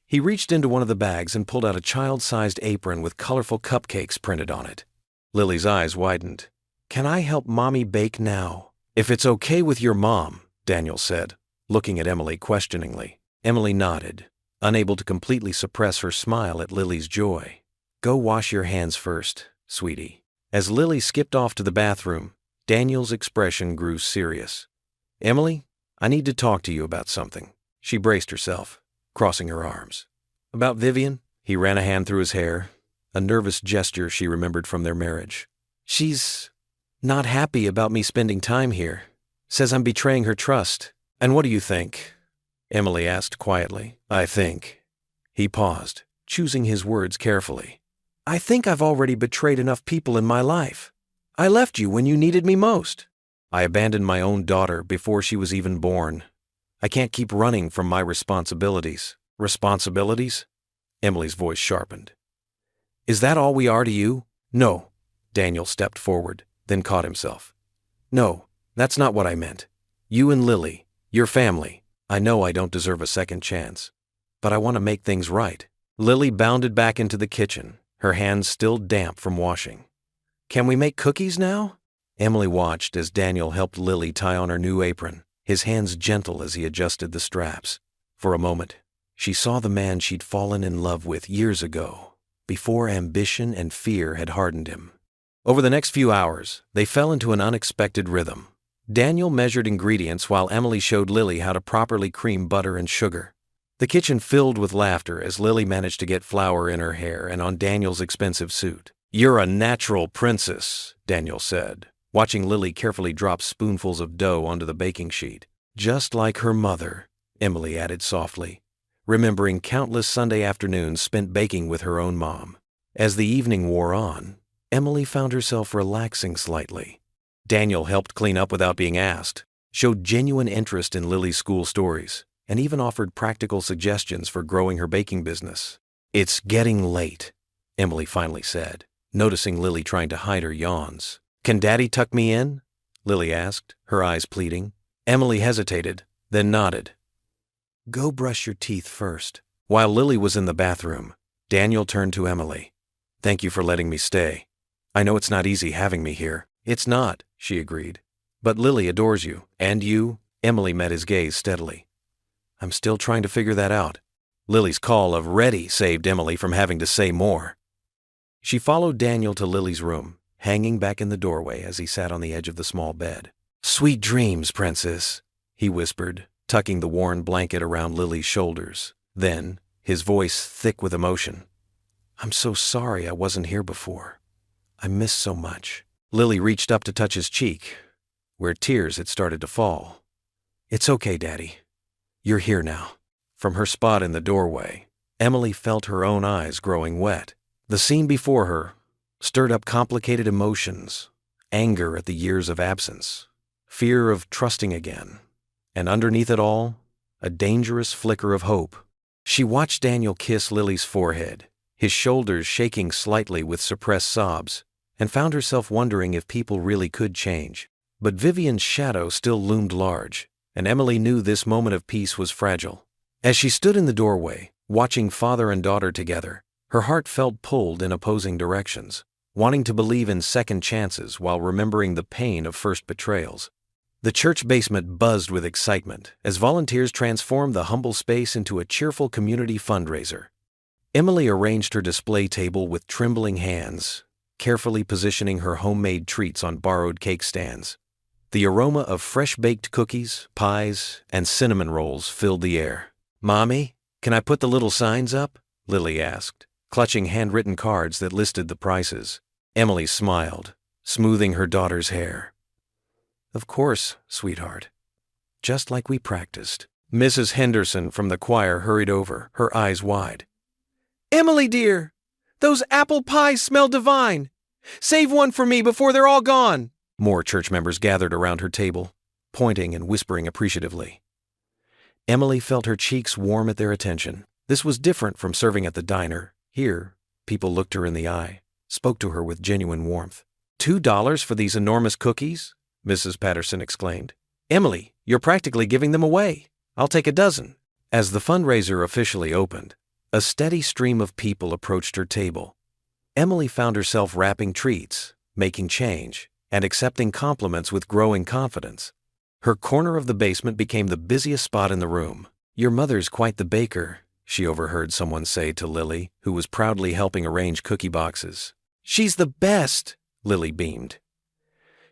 He reached into one of the bags and pulled out a child-sized apron with colorful cupcakes printed on it. Lily's eyes widened. "Can I help Mommy bake now?" "If it's okay with your mom," Daniel said, looking at Emily questioningly. Emily nodded, unable to completely suppress her smile at Lily's joy. "Go wash your hands first, sweetie." As Lily skipped off to the bathroom, Daniel's expression grew serious. "Emily, I need to talk to you about something." She braced herself, crossing her arms. "About Vivian?" He ran a hand through his hair, a nervous gesture she remembered from their marriage. "She's not happy about me spending time here. Says I'm betraying her trust." "And what do you think?" Emily asked quietly. "I think." He paused, choosing his words carefully. "I think I've already betrayed enough people in my life. I left you when you needed me most. I abandoned my own daughter before she was even born. I can't keep running from my responsibilities." "Responsibilities?" Emily's voice sharpened. Is that all we are to you?" "No." Daniel stepped forward, then caught himself. "No, that's not what I meant. You and Lily, your family. I know I don't deserve a second chance, but I want to make things right." Lily bounded back into the kitchen, her hands still damp from washing. "Can we make cookies now?" Emily watched as Daniel helped Lily tie on her new apron, his hands gentle as he adjusted the straps. For a moment, she saw the man she'd fallen in love with years ago, before ambition and fear had hardened him. Over the next few hours, they fell into an unexpected rhythm. Daniel measured ingredients while Emily showed Lily how to properly cream butter and sugar. The kitchen filled with laughter as Lily managed to get flour in her hair and on Daniel's expensive suit. "You're a natural princess," Daniel said, watching Lily carefully drop spoonfuls of dough onto the baking sheet. "Just like her mother," Emily added softly, remembering countless Sunday afternoons spent baking with her own mom. As the evening wore on, Emily found herself relaxing slightly. Daniel helped clean up without being asked, showed genuine interest in Lily's school stories, and even offered practical suggestions for growing her baking business. "It's getting late," Emily finally said, noticing Lily trying to hide her yawns. "Can Daddy tuck me in?" Lily asked, her eyes pleading. Emily hesitated, then nodded. "Go brush your teeth first." While Lily was in the bathroom, Daniel turned to Emily. "Thank you for letting me stay. I know it's not easy having me here." "It's not," she agreed. "But Lily adores you. And you?" Emily met his gaze steadily. "I'm still trying to figure that out." Lily's call of "ready" saved Emily from having to say more. She followed Daniel to Lily's room, hanging back in the doorway as he sat on the edge of the small bed. "Sweet dreams, princess," he whispered, tucking the worn blanket around Lily's shoulders. Then, his voice thick with emotion, "I'm so sorry I wasn't here before. I miss so much." Lily reached up to touch his cheek, where tears had started to fall. "It's okay, Daddy. You're here now." From her spot in the doorway, Emily felt her own eyes growing wet. The scene before her stirred up complicated emotions, anger at the years of absence, fear of trusting again, and underneath it all, a dangerous flicker of hope. She watched Daniel kiss Lily's forehead, his shoulders shaking slightly with suppressed sobs, and found herself wondering if people really could change. But Vivian's shadow still loomed large, and Emily knew this moment of peace was fragile. As she stood in the doorway, watching father and daughter together, her heart felt pulled in opposing directions, wanting to believe in second chances while remembering the pain of first betrayals. The church basement buzzed with excitement as volunteers transformed the humble space into a cheerful community fundraiser. Emily arranged her display table with trembling hands, carefully positioning her homemade treats on borrowed cake stands. The aroma of fresh-baked cookies, pies, and cinnamon rolls filled the air. "Mommy, can I put the little signs up?" Lily asked, clutching handwritten cards that listed the prices. Emily smiled, smoothing her daughter's hair. "Of course, sweetheart. Just like we practiced." Mrs. Henderson from the choir hurried over, her eyes wide. "Emily, dear, those apple pies smell divine. Save one for me before they're all gone." More church members gathered around her table, pointing and whispering appreciatively. Emily felt her cheeks warm at their attention. This was different from serving at the diner. Here, people looked her in the eye, spoke to her with genuine warmth. $2 for these enormous cookies?" Mrs. Patterson exclaimed. "Emily, you're practically giving them away. I'll take a dozen." As the fundraiser officially opened, a steady stream of people approached her table. Emily found herself wrapping treats, making change, and accepting compliments with growing confidence. Her corner of the basement became the busiest spot in the room. "Your mother's quite the baker," she overheard someone say to Lily, who was proudly helping arrange cookie boxes. "She's the best," Lily beamed.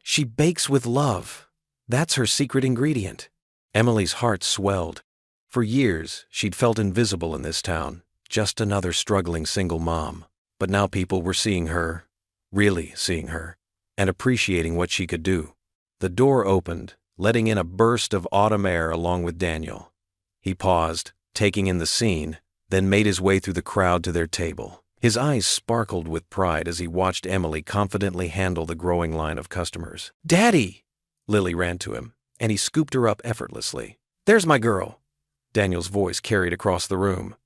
"She bakes with love. That's her secret ingredient." Emily's heart swelled. For years, she'd felt invisible in this town, just another struggling single mom. But now people were seeing her, really seeing her, and appreciating what she could do. The door opened, letting in a burst of autumn air along with Daniel. He paused, taking in the scene, then made his way through the crowd to their table. His eyes sparkled with pride as he watched Emily confidently handle the growing line of customers. "Daddy!" Lily ran to him, and he scooped her up effortlessly. "There's my girl." Daniel's voice carried across the room.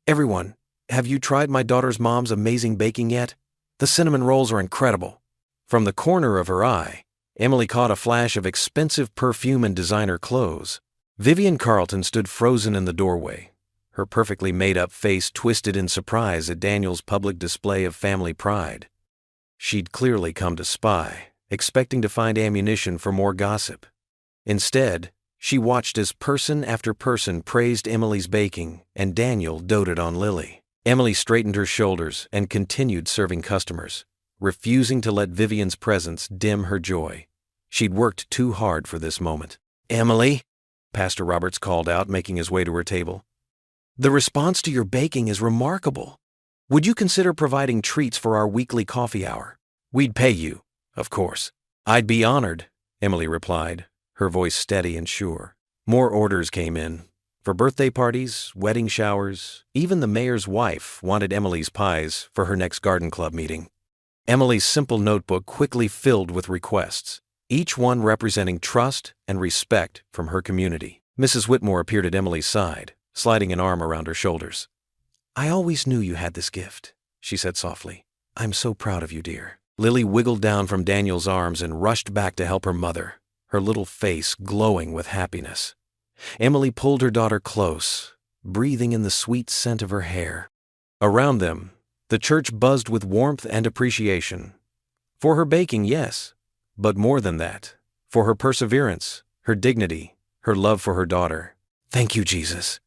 "Everyone, have you tried my daughter's mom's amazing baking yet? The cinnamon rolls are incredible." From the corner of her eye, Emily caught a flash of expensive perfume and designer clothes. Vivian Carlton stood frozen in the doorway, her perfectly made-up face twisted in surprise at Daniel's public display of family pride. She'd clearly come to spy, expecting to find ammunition for more gossip. Instead, she watched as person after person praised Emily's baking and Daniel doted on Lily. Emily straightened her shoulders and continued serving customers, refusing to let Vivian's presence dim her joy. She'd worked too hard for this moment. "Emily," Pastor Roberts called out, making his way to her table, "the response to your baking is remarkable. Would you consider providing treats for our weekly coffee hour? We'd pay you, of course." "I'd be honored," Emily replied, her voice steady and sure. More orders came in. For birthday parties, wedding showers, even the mayor's wife wanted Emily's pies for her next garden club meeting. Emily's simple notebook quickly filled with requests, each one representing trust and respect from her community. Mrs. Whitmore appeared at Emily's side, sliding an arm around her shoulders. "I always knew you had this gift," she said softly. "I'm so proud of you, dear." Lily wiggled down from Daniel's arms and rushed back to help her mother, her little face glowing with happiness. Emily pulled her daughter close, breathing in the sweet scent of her hair. Around them, the church buzzed with warmth and appreciation. For her baking, yes, but more than that, for her perseverance, her dignity, her love for her daughter. "Thank you, Jesus,"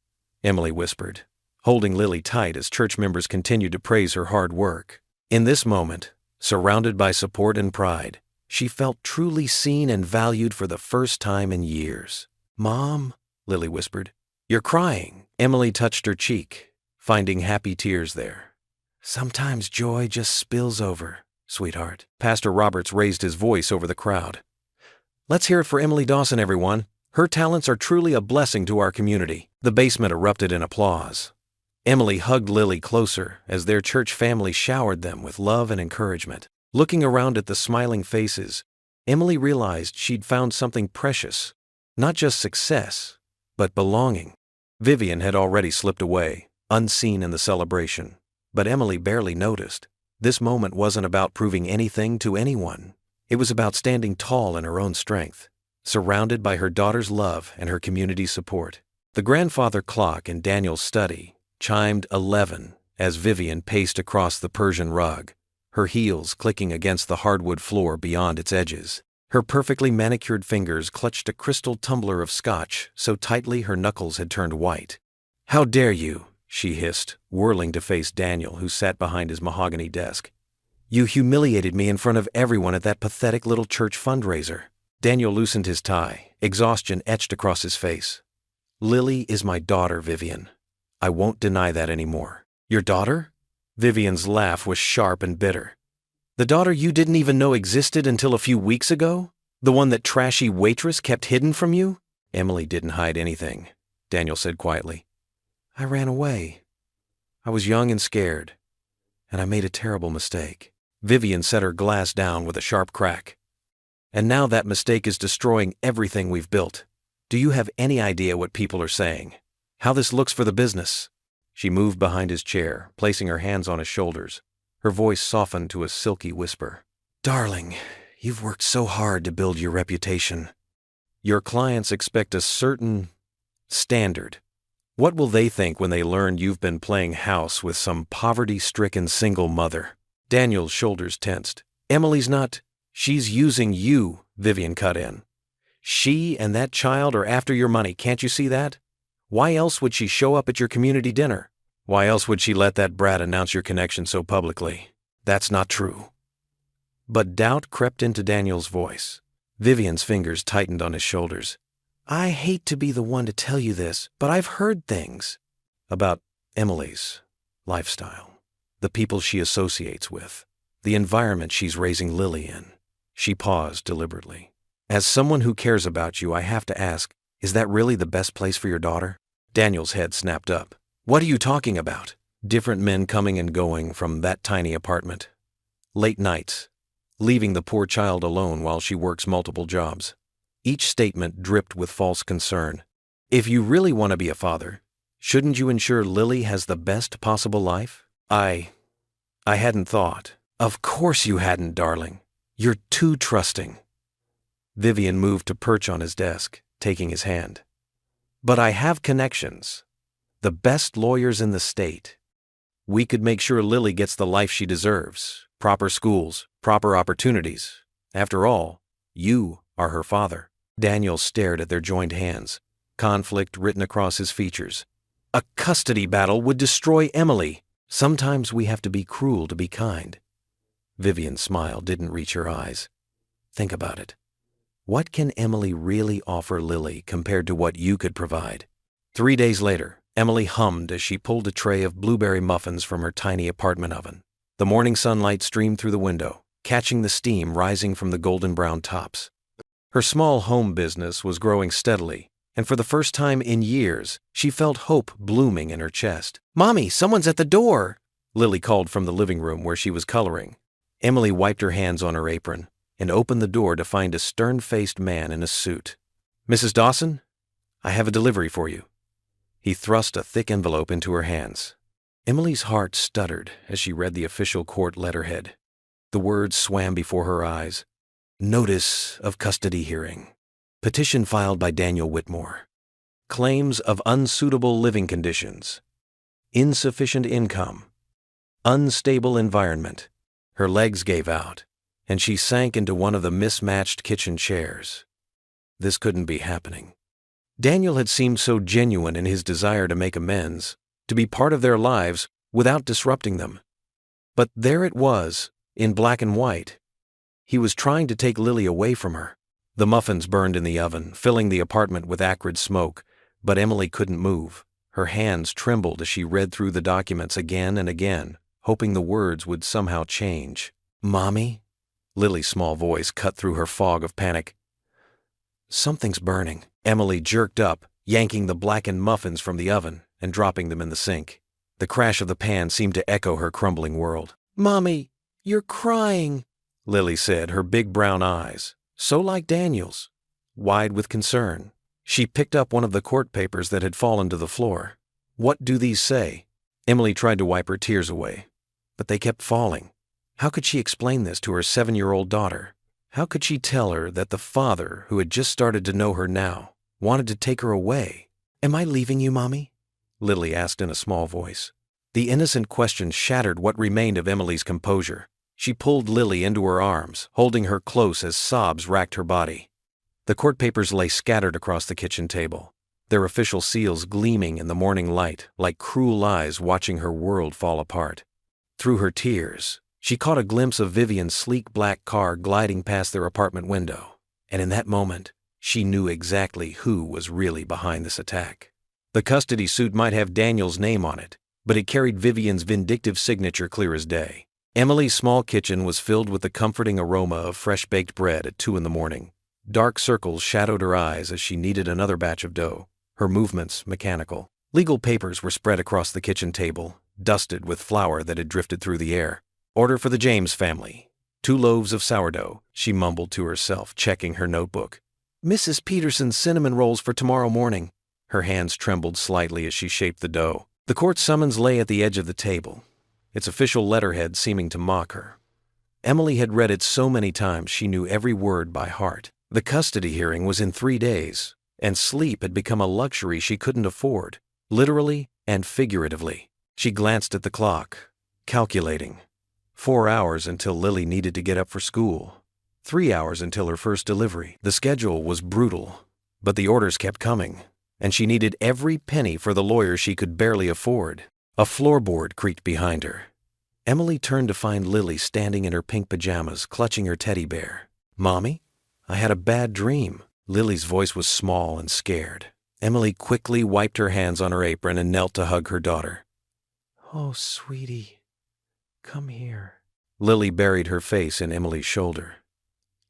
Emily whispered, holding Lily tight as church members continued to praise her hard work. In this moment, surrounded by support and pride, she felt truly seen and valued for the first time in years. "Mom," Lily whispered, "you're crying." Emily touched her cheek, finding happy tears there. "Sometimes joy just spills over, sweetheart." Pastor Roberts raised his voice over the crowd. "Let's hear it for Emily Dawson, everyone. Her talents are truly a blessing to our community." The basement erupted in applause. Emily hugged Lily closer as their church family showered them with love and encouragement. Looking around at the smiling faces, Emily realized she'd found something precious, not just success, but belonging. Vivian had already slipped away, unseen in the celebration, but Emily barely noticed. This moment wasn't about proving anything to anyone. It was about standing tall in her own strength, surrounded by her daughter's love and her community's support. The grandfather clock in Daniel's study chimed 11 as Vivian paced across the Persian rug, her heels clicking against the hardwood floor beyond its edges. Her perfectly manicured fingers clutched a crystal tumbler of scotch so tightly her knuckles had turned white. "How dare you?" she hissed, whirling to face Daniel, who sat behind his mahogany desk. "You humiliated me in front of everyone at that pathetic little church fundraiser." Daniel loosened his tie, exhaustion etched across his face. "Lily is my daughter, Vivian. I won't deny that anymore." "Your daughter?" Vivian's laugh was sharp and bitter. "The daughter you didn't even know existed until a few weeks ago? The one that trashy waitress kept hidden from you?" "Emily didn't hide anything," Daniel said quietly. "I ran away. I was young and scared, and I made a terrible mistake." Vivian set her glass down with a sharp crack. "And now that mistake is destroying everything we've built. Do you have any idea what people are saying? How this looks for the business?" She moved behind his chair, placing her hands on his shoulders. Her voice softened to a silky whisper. "Darling, you've worked so hard to build your reputation. Your clients expect a certain standard. What will they think when they learn you've been playing house with some poverty-stricken single mother?" Daniel's shoulders tensed. "Emily's not—" "She's using you," Vivian cut in. "She and that child are after your money, can't you see that? Why else would she show up at your community dinner? Why else would she let that brat announce your connection so publicly? That's not true." But doubt crept into Daniel's voice. Vivian's fingers tightened on his shoulders. "I hate to be the one to tell you this, but I've heard things about Emily's lifestyle, the people she associates with, the environment she's raising Lily in." She paused deliberately. "As someone who cares about you, I have to ask, is that really the best place for your daughter?" Daniel's head snapped up. "What are you talking about?" Different men coming and going from that tiny apartment. Late nights, leaving the poor child alone while she works multiple jobs. Each statement dripped with false concern. "If you really want to be a father, Shouldn't you ensure Lily has the best possible life? I hadn't thought. Of course you hadn't, darling. You're too trusting. Vivian moved to perch on his desk, taking his hand. But I have connections. The best lawyers in the state. We could make sure Lily gets the life she deserves. Proper schools, proper opportunities. After all, you are her father. Daniel stared at their joined hands, conflict written across his features. A custody battle would destroy Emily. Sometimes we have to be cruel to be kind. Vivian's smile didn't reach her eyes. Think about it. What can Emily really offer Lily compared to what you could provide? 3 days later, Emily hummed as she pulled a tray of blueberry muffins from her tiny apartment oven. The morning sunlight streamed through the window, catching the steam rising from the golden brown tops. Her small home business was growing steadily, and for the first time in years, she felt hope blooming in her chest. "Mommy, someone's at the door!" Lily called from the living room where she was coloring. Emily wiped her hands on her apron and opened the door to find a stern-faced man in a suit. "Mrs. Dawson, I have a delivery for you." He thrust a thick envelope into her hands. Emily's heart stuttered as she read the official court letterhead. The words swam before her eyes. Notice of custody hearing. Petition filed by Daniel Whitmore. Claims of unsuitable living conditions. Insufficient income. Unstable environment. Her legs gave out, and she sank into one of the mismatched kitchen chairs. This couldn't be happening. Daniel had seemed so genuine in his desire to make amends, to be part of their lives without disrupting them. But there it was, in black and white. He was trying to take Lily away from her. The muffins burned in the oven, filling the apartment with acrid smoke, but Emily couldn't move. Her hands trembled as she read through the documents again and again, hoping the words would somehow change. "Mommy?" Lily's small voice cut through her fog of panic. "Something's burning." Emily jerked up, yanking the blackened muffins from the oven and dropping them in the sink. The crash of the pan seemed to echo her crumbling world. "Mommy, you're crying," Lily said, her big brown eyes, so like Daniel's, wide with concern. She picked up one of the court papers that had fallen to the floor. "What do these say?" Emily tried to wipe her tears away, but they kept falling. How could she explain this to her 7-year-old daughter? How could she tell her that the father, who had just started to know her now, wanted to take her away? "Am I leaving you, Mommy?" Lily asked in a small voice. The innocent question shattered what remained of Emily's composure. She pulled Lily into her arms, holding her close as sobs racked her body. The court papers lay scattered across the kitchen table, their official seals gleaming in the morning light like cruel eyes watching her world fall apart. Through her tears, she caught a glimpse of Vivian's sleek black car gliding past their apartment window, and in that moment, she knew exactly who was really behind this attack. The custody suit might have Daniel's name on it, but it carried Vivian's vindictive signature clear as day. Emily's small kitchen was filled with the comforting aroma of fresh-baked bread at 2 a.m. Dark circles shadowed her eyes as she kneaded another batch of dough, her movements mechanical. Legal papers were spread across the kitchen table, dusted with flour that had drifted through the air. "Order for the James family. 2 loaves of sourdough," she mumbled to herself, checking her notebook. "Mrs. Peterson's cinnamon rolls for tomorrow morning." Her hands trembled slightly as she shaped the dough. The court summons lay at the edge of the table, its official letterhead seeming to mock her. Emily had read it so many times she knew every word by heart. The custody hearing was in 3 days, and sleep had become a luxury she couldn't afford, literally and figuratively. She glanced at the clock, calculating. 4 hours until Lily needed to get up for school. 3 hours until her first delivery. The schedule was brutal, but the orders kept coming, and she needed every penny for the lawyer she could barely afford. A floorboard creaked behind her. Emily turned to find Lily standing in her pink pajamas, clutching her teddy bear. "Mommy, I had a bad dream." Lily's voice was small and scared. Emily quickly wiped her hands on her apron and knelt to hug her daughter. "Oh, sweetie, come here." Lily buried her face in Emily's shoulder.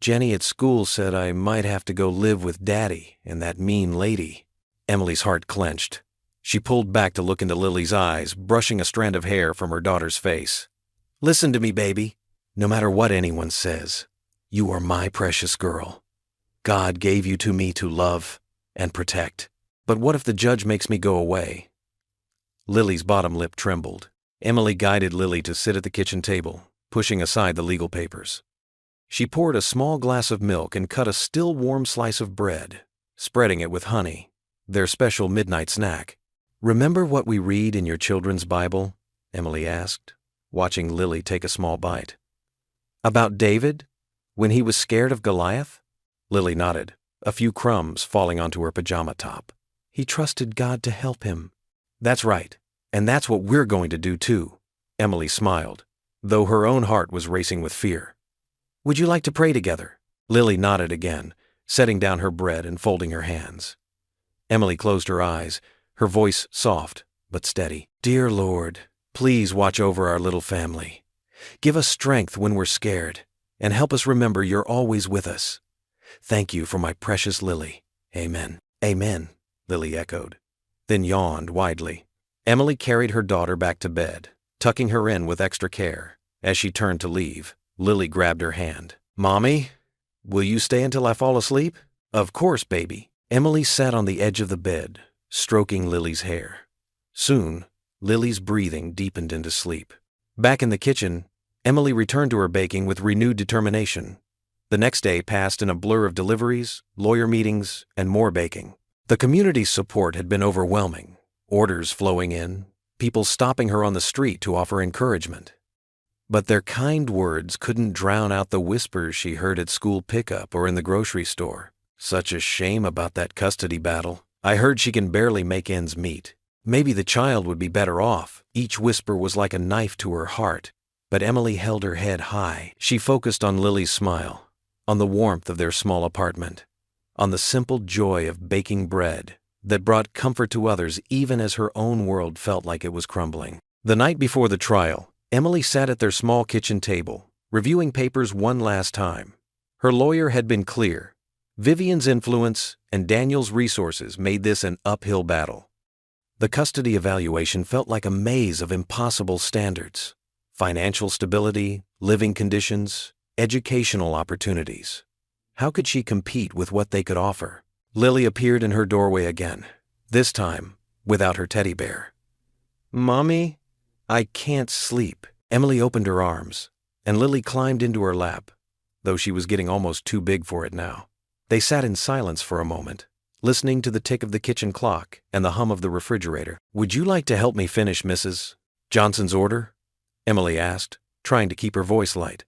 "Jenny at school said I might have to go live with Daddy and that mean lady." Emily's heart clenched. She pulled back to look into Lily's eyes, brushing a strand of hair from her daughter's face. "Listen to me, baby. No matter what anyone says, you are my precious girl. God gave you to me to love and protect. But what if the judge makes me go away? Lily's bottom lip trembled. Emily guided Lily to sit at the kitchen table, pushing aside the legal papers. She poured a small glass of milk and cut a still warm slice of bread, spreading it with honey, their special midnight snack. "Remember what we read in your children's Bible?" Emily asked, watching Lily take a small bite. "About David, when he was scared of Goliath?" Lily nodded, a few crumbs falling onto her pajama top. "He trusted God to help him." "That's right, and that's what we're going to do too." Emily smiled, though her own heart was racing with fear. "Would you like to pray together?" Lily nodded again, setting down her bread and folding her hands. Emily closed her eyes, her voice soft but steady. "Dear Lord, please watch over our little family. Give us strength when we're scared, and help us remember you're always with us. Thank you for my precious Lily. Amen." "Amen," Lily echoed, then yawned widely. Emily carried her daughter back to bed, tucking her in with extra care. As she turned to leave, Lily grabbed her hand. "Mommy, will you stay until I fall asleep?" "Of course, baby." Emily sat on the edge of the bed, stroking Lily's hair. Soon, Lily's breathing deepened into sleep. Back in the kitchen, Emily returned to her baking with renewed determination. The next day passed in a blur of deliveries, lawyer meetings, and more baking. The community's support had been overwhelming, orders flowing in, people stopping her on the street to offer encouragement. But their kind words couldn't drown out the whispers she heard at school pickup or in the grocery store. "Such a shame about that custody battle. I heard she can barely make ends meet. Maybe the child would be better off." Each whisper was like a knife to her heart, but Emily held her head high. She focused on Lily's smile, on the warmth of their small apartment, on the simple joy of baking bread that brought comfort to others even as her own world felt like it was crumbling. The night before the trial, Emily sat at their small kitchen table, reviewing papers one last time. Her lawyer had been clear. Vivian's influence and Daniel's resources made this an uphill battle. The custody evaluation felt like a maze of impossible standards: financial stability, living conditions, educational opportunities. How could she compete with what they could offer? Lily appeared in her doorway again, this time without her teddy bear. "Mommy, I can't sleep." Emily opened her arms, and Lily climbed into her lap, though she was getting almost too big for it now. They sat in silence for a moment, listening to the tick of the kitchen clock and the hum of the refrigerator. "Would you like to help me finish Mrs. Johnson's order?" Emily asked, trying to keep her voice light.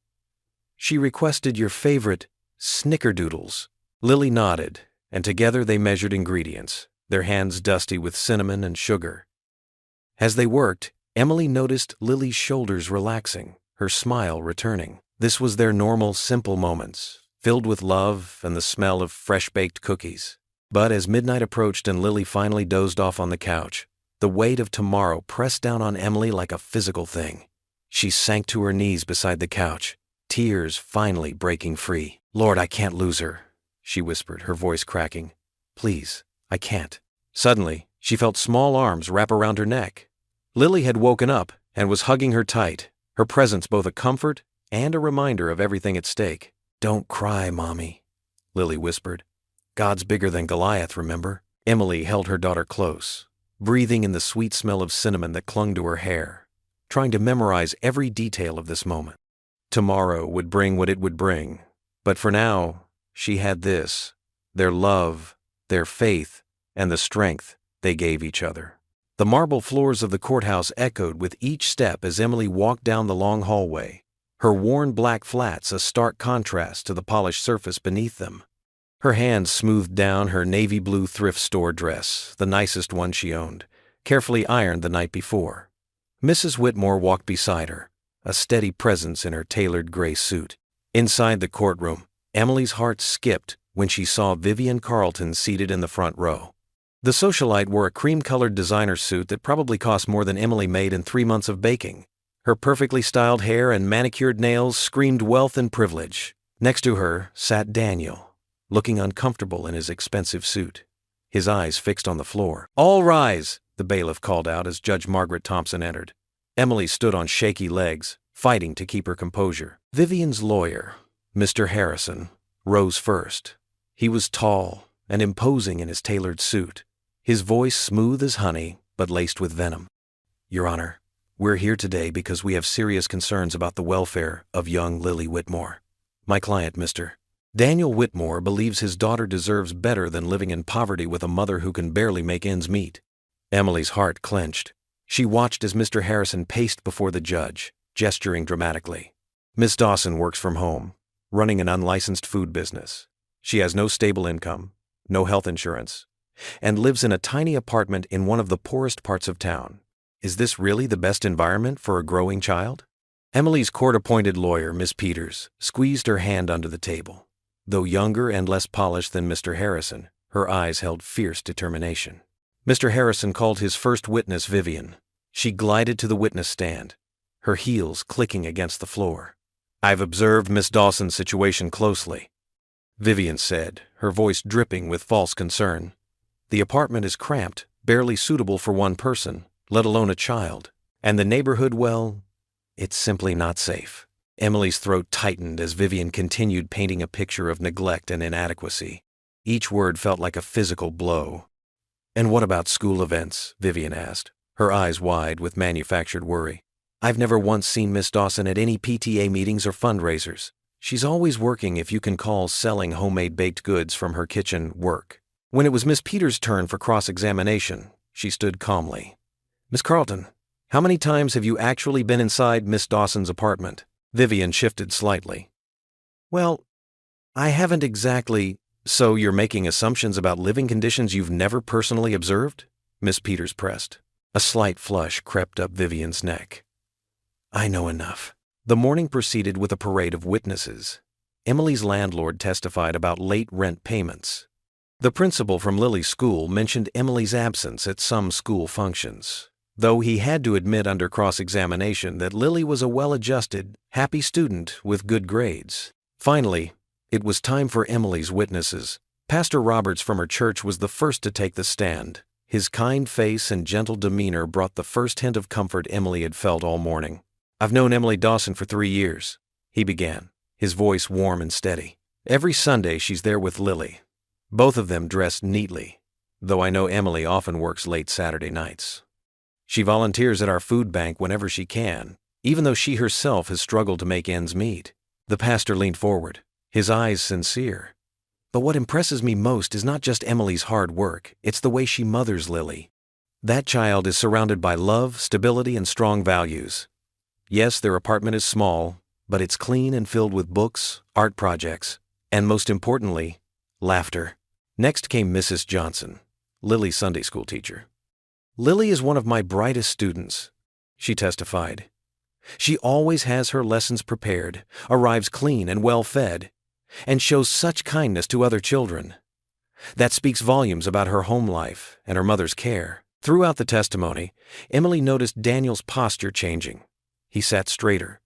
"She requested your favorite snickerdoodles." Lily nodded, and together they measured ingredients, their hands dusty with cinnamon and sugar. As they worked, Emily noticed Lily's shoulders relaxing, her smile returning. This was their normal, simple moments, filled with love and the smell of fresh-baked cookies. But as midnight approached and Lily finally dozed off on the couch, the weight of tomorrow pressed down on Emily like a physical thing. She sank to her knees beside the couch, tears finally breaking free. "Lord, I can't lose her," she whispered, her voice cracking. "Please, I can't." Suddenly, she felt small arms wrap around her neck. Lily had woken up and was hugging her tight, her presence both a comfort and a reminder of everything at stake. "Don't cry, Mommy," Lily whispered. "God's bigger than Goliath, remember?" Emily held her daughter close, breathing in the sweet smell of cinnamon that clung to her hair, trying to memorize every detail of this moment. Tomorrow would bring what it would bring, but for now, she had this: their love, their faith, and the strength they gave each other. The marble floors of the courthouse echoed with each step as Emily walked down the long hallway, her worn black flats a stark contrast to the polished surface beneath them. Her hands smoothed down her navy blue thrift store dress, the nicest one she owned, carefully ironed the night before. Mrs. Whitmore walked beside her, a steady presence in her tailored gray suit. Inside the courtroom, Emily's heart skipped when she saw Vivian Carlton seated in the front row. The socialite wore a cream-colored designer suit that probably cost more than Emily made in 3 months of baking. Her perfectly styled hair and manicured nails screamed wealth and privilege. Next to her sat Daniel, looking uncomfortable in his expensive suit, his eyes fixed on the floor. "All rise," the bailiff called out as Judge Margaret Thompson entered. Emily stood on shaky legs, fighting to keep her composure. Vivian's lawyer, Mr. Harrison, rose first. He was tall and imposing in his tailored suit, his voice smooth as honey but laced with venom. Your Honor, we're here today because we have serious concerns about the welfare of young Lily Whitmore. My client, Mr. Daniel Whitmore, believes his daughter deserves better than living in poverty with a mother who can barely make ends meet. Emily's heart clenched. She watched as Mr. Harrison paced before the judge, gesturing dramatically. Miss Dawson works from home, running an unlicensed food business. She has no stable income, no health insurance, and lives in a tiny apartment in one of the poorest parts of town. Is this really the best environment for a growing child? Emily's court-appointed lawyer, Miss Peters, squeezed her hand under the table. Though younger and less polished than Mr. Harrison, her eyes held fierce determination. Mr. Harrison called his first witness Vivian. She glided to the witness stand, her heels clicking against the floor. I've observed Miss Dawson's situation closely, Vivian said, her voice dripping with false concern. The apartment is cramped, barely suitable for one person, let alone a child. And the neighborhood, well, it's simply not safe. Emily's throat tightened as Vivian continued painting a picture of neglect and inadequacy. Each word felt like a physical blow. And what about school events? Vivian asked, her eyes wide with manufactured worry. I've never once seen Miss Dawson at any PTA meetings or fundraisers. She's always working, if you can call selling homemade baked goods from her kitchen work. When it was Miss Peters' turn for cross-examination, she stood calmly. Miss Carlton, how many times have you actually been inside Miss Dawson's apartment? Vivian shifted slightly. Well, I haven't exactly. So you're making assumptions about living conditions you've never personally observed? Miss Peters pressed. A slight flush crept up Vivian's neck. I know enough. The morning proceeded with a parade of witnesses. Emily's landlord testified about late rent payments. The principal from Lily's school mentioned Emily's absence at some school functions, though he had to admit under cross-examination that Lily was a well-adjusted, happy student with good grades. Finally, it was time for Emily's witnesses. Pastor Roberts from her church was the first to take the stand. His kind face and gentle demeanor brought the first hint of comfort Emily had felt all morning. I've known Emily Dawson for 3 years, he began, his voice warm and steady. Every Sunday she's there with Lily, both of them dressed neatly, though I know Emily often works late Saturday nights. She volunteers at our food bank whenever she can, even though she herself has struggled to make ends meet. The pastor leaned forward, his eyes sincere. But what impresses me most is not just Emily's hard work, it's the way she mothers Lily. That child is surrounded by love, stability, and strong values. Yes, their apartment is small, but it's clean and filled with books, art projects, and most importantly, laughter. Next came Mrs. Johnson, Lily's Sunday school teacher. Lily is one of my brightest students, she testified. She always has her lessons prepared, arrives clean and well-fed, and shows such kindness to other children. That speaks volumes about her home life and her mother's care. Throughout the testimony, Emily noticed Daniel's posture changing. He sat straighter,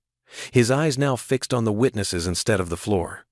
his eyes now fixed on the witnesses instead of the floor.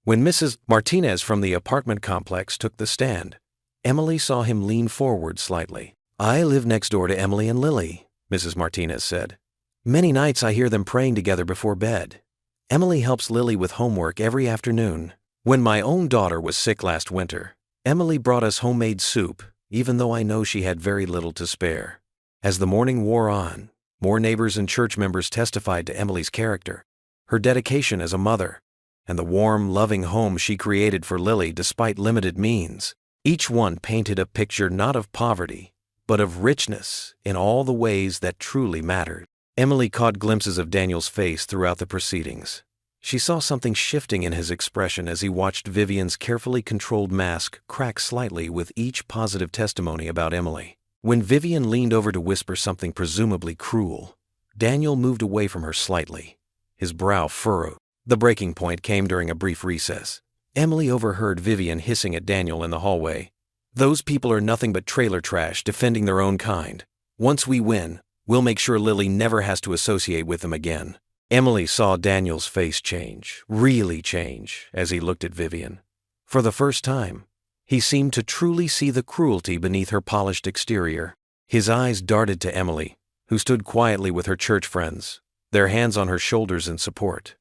When Mrs. Martinez from the apartment complex took the stand, Emily saw him lean forward slightly. I live next door to Emily and Lily, Mrs. Martinez said. Many nights I hear them praying together before bed. Emily helps Lily with homework every afternoon. When my own daughter was sick last winter, Emily brought us homemade soup, even though I know she had very little to spare. As the morning wore on, more neighbors and church members testified to Emily's character, her dedication as a mother, and the warm, loving home she created for Lily despite limited means. Each one painted a picture not of poverty, but of richness in all the ways that truly mattered. Emily caught glimpses of Daniel's face throughout the proceedings. She saw something shifting in his expression as he watched Vivian's carefully controlled mask crack slightly with each positive testimony about Emily. When Vivian leaned over to whisper something presumably cruel, Daniel moved away from her slightly, his brow furrowed. The breaking point came during a brief recess. Emily overheard Vivian hissing at Daniel in the hallway. Those people are nothing but trailer trash defending their own kind. Once we win, we'll make sure Lily never has to associate with them again. Emily saw Daniel's face change, really change, as he looked at Vivian. For the first time, he seemed to truly see the cruelty beneath her polished exterior. His eyes darted to Emily, who stood quietly with her church friends, their hands on her shoulders in support.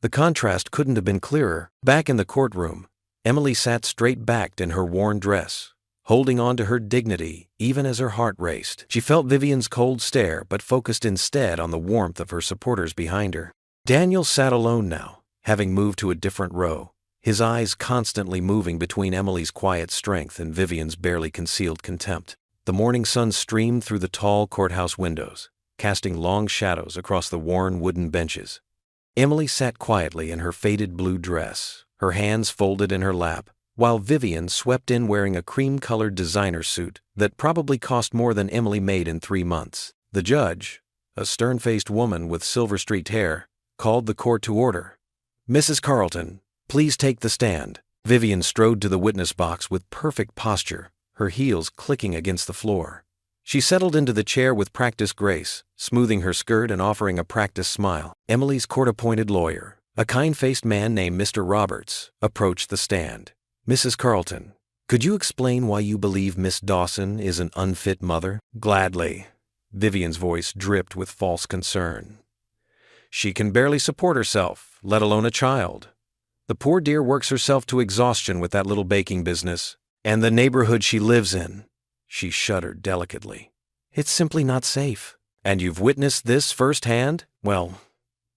The contrast couldn't have been clearer. Back in the courtroom, Emily sat straight-backed in her worn dress, holding on to her dignity even as her heart raced. She felt Vivian's cold stare but focused instead on the warmth of her supporters behind her. Daniel sat alone now, having moved to a different row, his eyes constantly moving between Emily's quiet strength and Vivian's barely concealed contempt. The morning sun streamed through the tall courthouse windows, casting long shadows across the worn wooden benches. Emily sat quietly in her faded blue dress, her hands folded in her lap, while Vivian swept in wearing a cream-colored designer suit that probably cost more than Emily made in 3 months. The judge, a stern-faced woman with silver-streaked hair, called the court to order. "Mrs. Carleton, please take the stand." Vivian strode to the witness box with perfect posture, her heels clicking against the floor. She settled into the chair with practiced grace, smoothing her skirt and offering a practiced smile. Emily's court-appointed lawyer, a kind-faced man named Mr. Roberts, approached the stand. "Mrs. Carleton, could you explain why you believe Miss Dawson is an unfit mother?" "Gladly." Vivian's voice dripped with false concern. "She can barely support herself, let alone a child. The poor dear works herself to exhaustion with that little baking business. And the neighborhood she lives in." She shuddered delicately. "It's simply not safe." "And you've witnessed this firsthand?" "Well,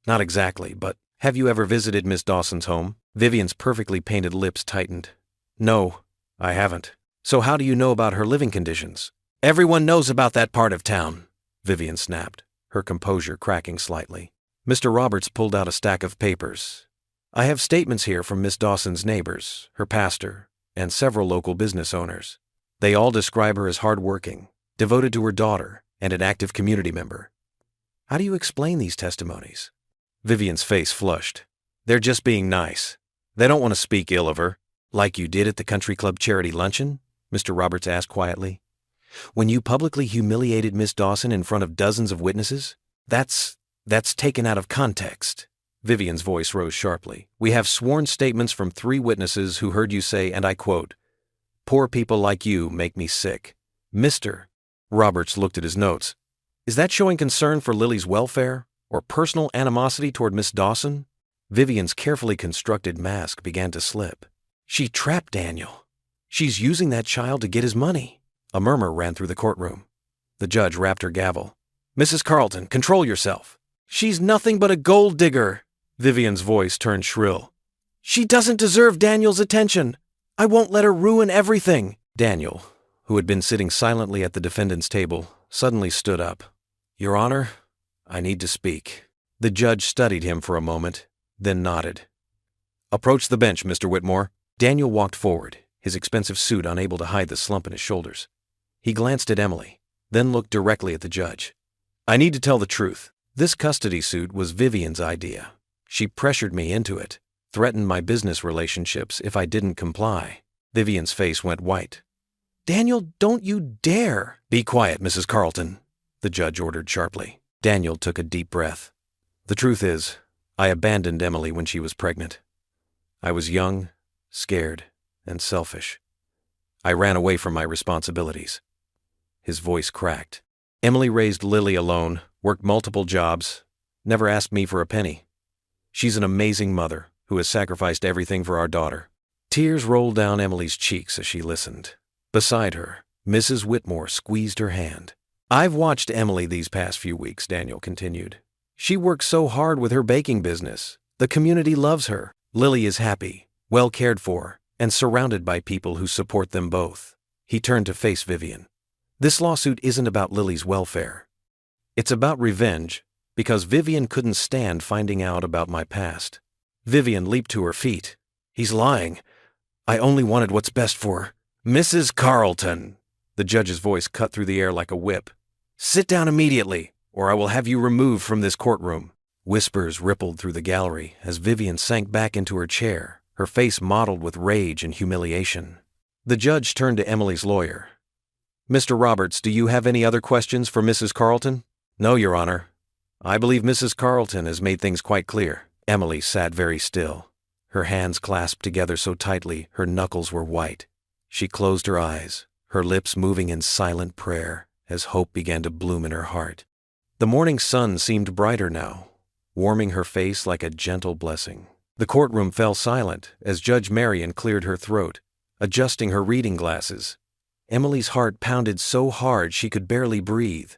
not exactly, but have you ever visited Miss Dawson's home?" Vivian's perfectly painted lips tightened. "No, I haven't." "So how do you know about her living conditions?" "Everyone knows about that part of town," Vivian snapped, her composure cracking slightly. Mr. Roberts pulled out a stack of papers. "I have statements here from Miss Dawson's neighbors, her pastor, and several local business owners. They all describe her as hardworking, devoted to her daughter, and an active community member." "How do you explain these testimonies?" Vivian's face flushed. "They're just being nice. They don't want to speak ill of her." "Like you did at the country club charity luncheon?" Mr. Roberts asked quietly. "When you publicly humiliated Miss Dawson in front of dozens of witnesses? That's taken out of context." Vivian's voice rose sharply. "We have sworn statements from 3 witnesses who heard you say, and I quote, 'Poor people like you make me sick.'" Mr. Roberts looked at his notes. "Is that showing concern for Lily's welfare, or personal animosity toward Miss Dawson?" Vivian's carefully constructed mask began to slip. "She trapped Daniel. She's using that child to get his money." A murmur ran through the courtroom. The judge rapped her gavel. "Mrs. Carleton, control yourself." "She's nothing but a gold digger." Vivian's voice turned shrill. "She doesn't deserve Daniel's attention. I won't let her ruin everything." Daniel, who had been sitting silently at the defendant's table, suddenly stood up. "Your Honor, I need to speak." The judge studied him for a moment, then nodded. "Approach the bench, Mr. Whitmore." Daniel walked forward, his expensive suit unable to hide the slump in his shoulders. He glanced at Emily, then looked directly at the judge. "I need to tell the truth. This custody suit was Vivian's idea. She pressured me into it, threatened my business relationships if I didn't comply." Vivian's face went white. "Daniel, don't you dare!" "Be quiet, Mrs. Carleton," the judge ordered sharply. Daniel took a deep breath. "The truth is, I abandoned Emily when she was pregnant. I was young, scared, and selfish. I ran away from my responsibilities." His voice cracked. "Emily raised Lily alone, worked multiple jobs, never asked me for a penny. She's an amazing mother who has sacrificed everything for our daughter." Tears rolled down Emily's cheeks as she listened. Beside her, Mrs. Whitmore squeezed her hand. "I've watched Emily these past few weeks," Daniel continued. "She works so hard with her baking business. The community loves her. Lily is happy, well cared for, and surrounded by people who support them both." He turned to face Vivian. "This lawsuit isn't about Lily's welfare. It's about revenge, because Vivian couldn't stand finding out about my past." Vivian leaped to her feet. "He's lying. I only wanted what's best for her." "Mrs. Carleton!" The judge's voice cut through the air like a whip. "Sit down immediately, or I will have you removed from this courtroom." Whispers rippled through the gallery as Vivian sank back into her chair, her face mottled with rage and humiliation. The judge turned to Emily's lawyer. "Mr. Roberts, do you have any other questions for Mrs. Carleton?" "No, Your Honor. I believe Mrs. Carleton has made things quite clear." Emily sat very still, her hands clasped together so tightly her knuckles were white. She closed her eyes, her lips moving in silent prayer as hope began to bloom in her heart. The morning sun seemed brighter now, warming her face like a gentle blessing. The courtroom fell silent as Judge Marion cleared her throat, adjusting her reading glasses. Emily's heart pounded so hard she could barely breathe.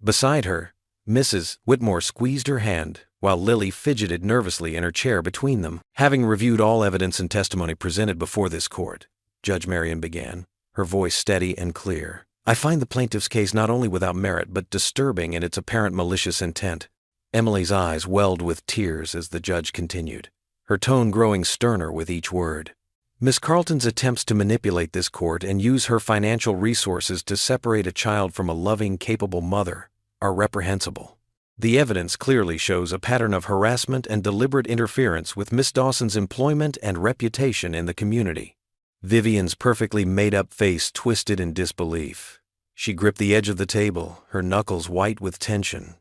Beside her, Mrs. Whitmore squeezed her hand, while Lily fidgeted nervously in her chair between them. Having reviewed all evidence and testimony presented before this court, Judge Marion began, her voice steady and clear, I find the plaintiff's case not only without merit but disturbing in its apparent malicious intent. Emily's eyes welled with tears as the judge continued, her tone growing sterner with each word. Miss Carleton's attempts to manipulate this court and use her financial resources to separate a child from a loving, capable mother are reprehensible. The evidence clearly shows a pattern of harassment and deliberate interference with Miss Dawson's employment and reputation in the community. Vivian's perfectly made-up face twisted in disbelief. She gripped the edge of the table, her knuckles white with tension.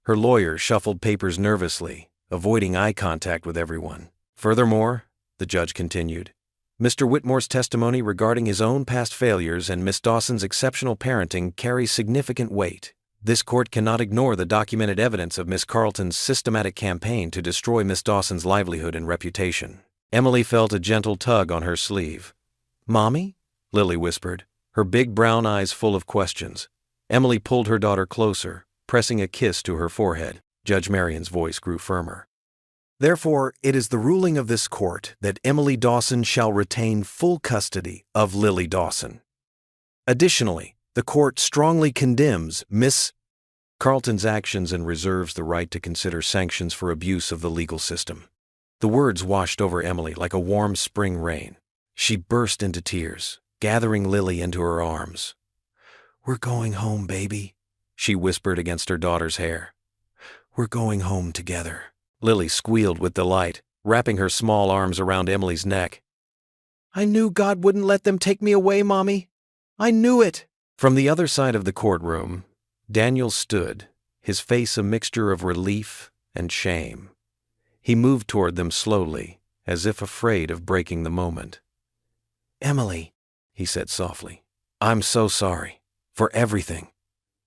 Her lawyer shuffled papers nervously, avoiding eye contact with everyone. Furthermore, the judge continued, Mr. Whitmore's testimony regarding his own past failures and Miss Dawson's exceptional parenting carries significant weight. This court cannot ignore the documented evidence of Miss Carleton's systematic campaign to destroy Miss Dawson's livelihood and reputation. Emily felt a gentle tug on her sleeve. Mommy? Lily whispered, her big brown eyes full of questions. Emily pulled her daughter closer, pressing a kiss to her forehead. Judge Marion's voice grew firmer. Therefore, it is the ruling of this court that Emily Dawson shall retain full custody of Lily Dawson. Additionally, the court strongly condemns Miss Carleton's actions and reserves the right to consider sanctions for abuse of the legal system. The words washed over Emily like a warm spring rain. She burst into tears, gathering Lily into her arms. We're going home, baby, she whispered against her daughter's hair. We're going home together. Lily squealed with delight, wrapping her small arms around Emily's neck. I knew God wouldn't let them take me away, Mommy. I knew it. From the other side of the courtroom, Daniel stood, his face a mixture of relief and shame. He moved toward them slowly, as if afraid of breaking the moment. Emily, he said softly, I'm so sorry. For everything.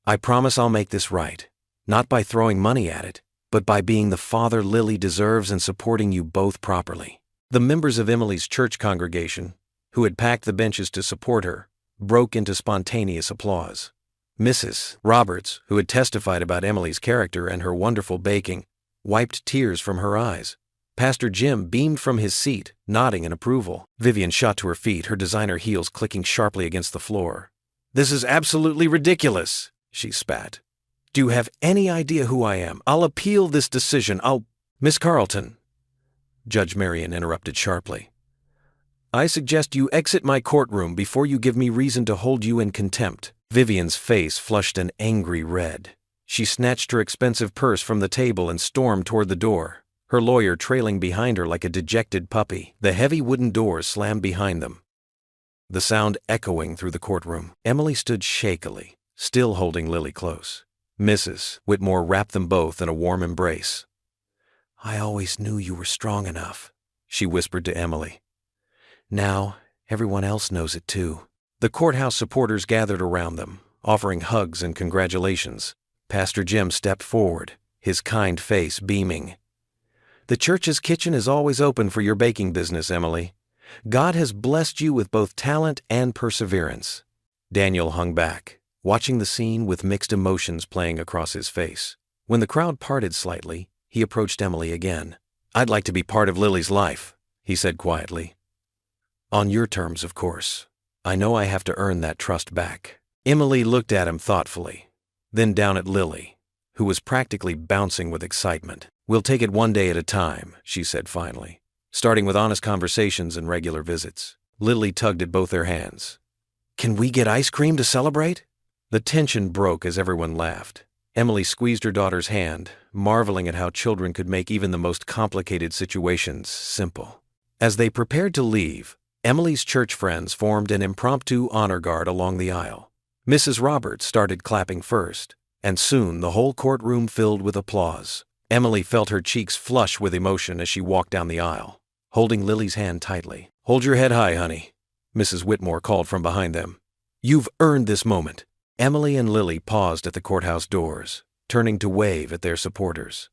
I promise I'll make this right, not by throwing money at it, but by being the father Lily deserves and supporting you both properly. The members of Emily's church congregation, who had packed the benches to support her, broke into spontaneous applause. Mrs. Roberts, who had testified about Emily's character and her wonderful baking, wiped tears from her eyes. Pastor Jim beamed from his seat, nodding in approval. Vivian shot to her feet, her designer heels clicking sharply against the floor. This is absolutely ridiculous, she spat. Do you have any idea who I am? I'll appeal this decision. Miss Carleton, Judge Marion interrupted sharply. I suggest you exit my courtroom before you give me reason to hold you in contempt. Vivian's face flushed an angry red. She snatched her expensive purse from the table and stormed toward the door, her lawyer trailing behind her like a dejected puppy. The heavy wooden doors slammed behind them, the sound echoing through the courtroom. Emily stood shakily, still holding Lily close. Mrs. Whitmore wrapped them both in a warm embrace. I always knew you were strong enough, she whispered to Emily. Now, everyone else knows it too. The courthouse supporters gathered around them, offering hugs and congratulations. Pastor Jim stepped forward, his kind face beaming. The church's kitchen is always open for your baking business, Emily. God has blessed you with both talent and perseverance. Daniel hung back, watching the scene with mixed emotions playing across his face. When the crowd parted slightly, he approached Emily again. I'd like to be part of Lily's life, he said quietly. On your terms, of course. I know I have to earn that trust back. Emily looked at him thoughtfully, then down at Lily, who was practically bouncing with excitement. We'll take it one day at a time, she said finally, starting with honest conversations and regular visits. Lily tugged at both their hands. Can we get ice cream to celebrate? The tension broke as everyone laughed. Emily squeezed her daughter's hand, marveling at how children could make even the most complicated situations simple. As they prepared to leave, Emily's church friends formed an impromptu honor guard along the aisle. Mrs. Roberts started clapping first, and soon the whole courtroom filled with applause. Emily felt her cheeks flush with emotion as she walked down the aisle, holding Lily's hand tightly. Hold your head high, honey, Mrs. Whitmore called from behind them. You've earned this moment. Emily and Lily paused at the courthouse doors, turning to wave at their supporters.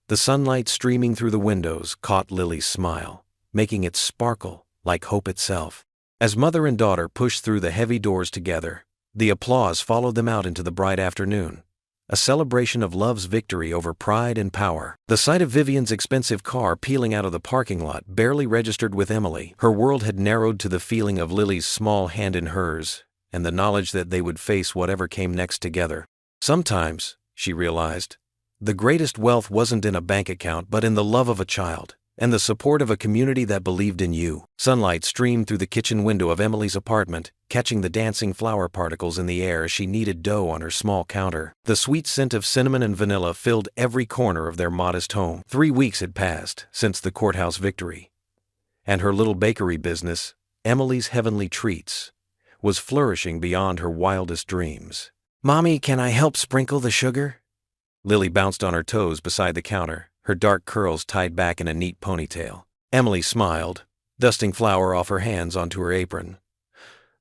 The sunlight streaming through the windows caught Lily's smile, making it sparkle like hope itself. As mother and daughter pushed through the heavy doors together, the applause followed them out into the bright afternoon, a celebration of love's victory over pride and power. The sight of Vivian's expensive car peeling out of the parking lot barely registered with Emily. Her world had narrowed to the feeling of Lily's small hand in hers, and the knowledge that they would face whatever came next together. Sometimes, she realized, the greatest wealth wasn't in a bank account but in the love of a child, and the support of a community that believed in you. Sunlight streamed through the kitchen window of Emily's apartment, catching the dancing flour particles in the air as she kneaded dough on her small counter. The sweet scent of cinnamon and vanilla filled every corner of their modest home. 3 weeks had passed since the courthouse victory, and her little bakery business, Emily's Heavenly Treats, was flourishing beyond her wildest dreams. "Mommy, can I help sprinkle the sugar?" Lily bounced on her toes beside the counter, her dark curls tied back in a neat ponytail. Emily smiled, dusting flour off her hands onto her apron.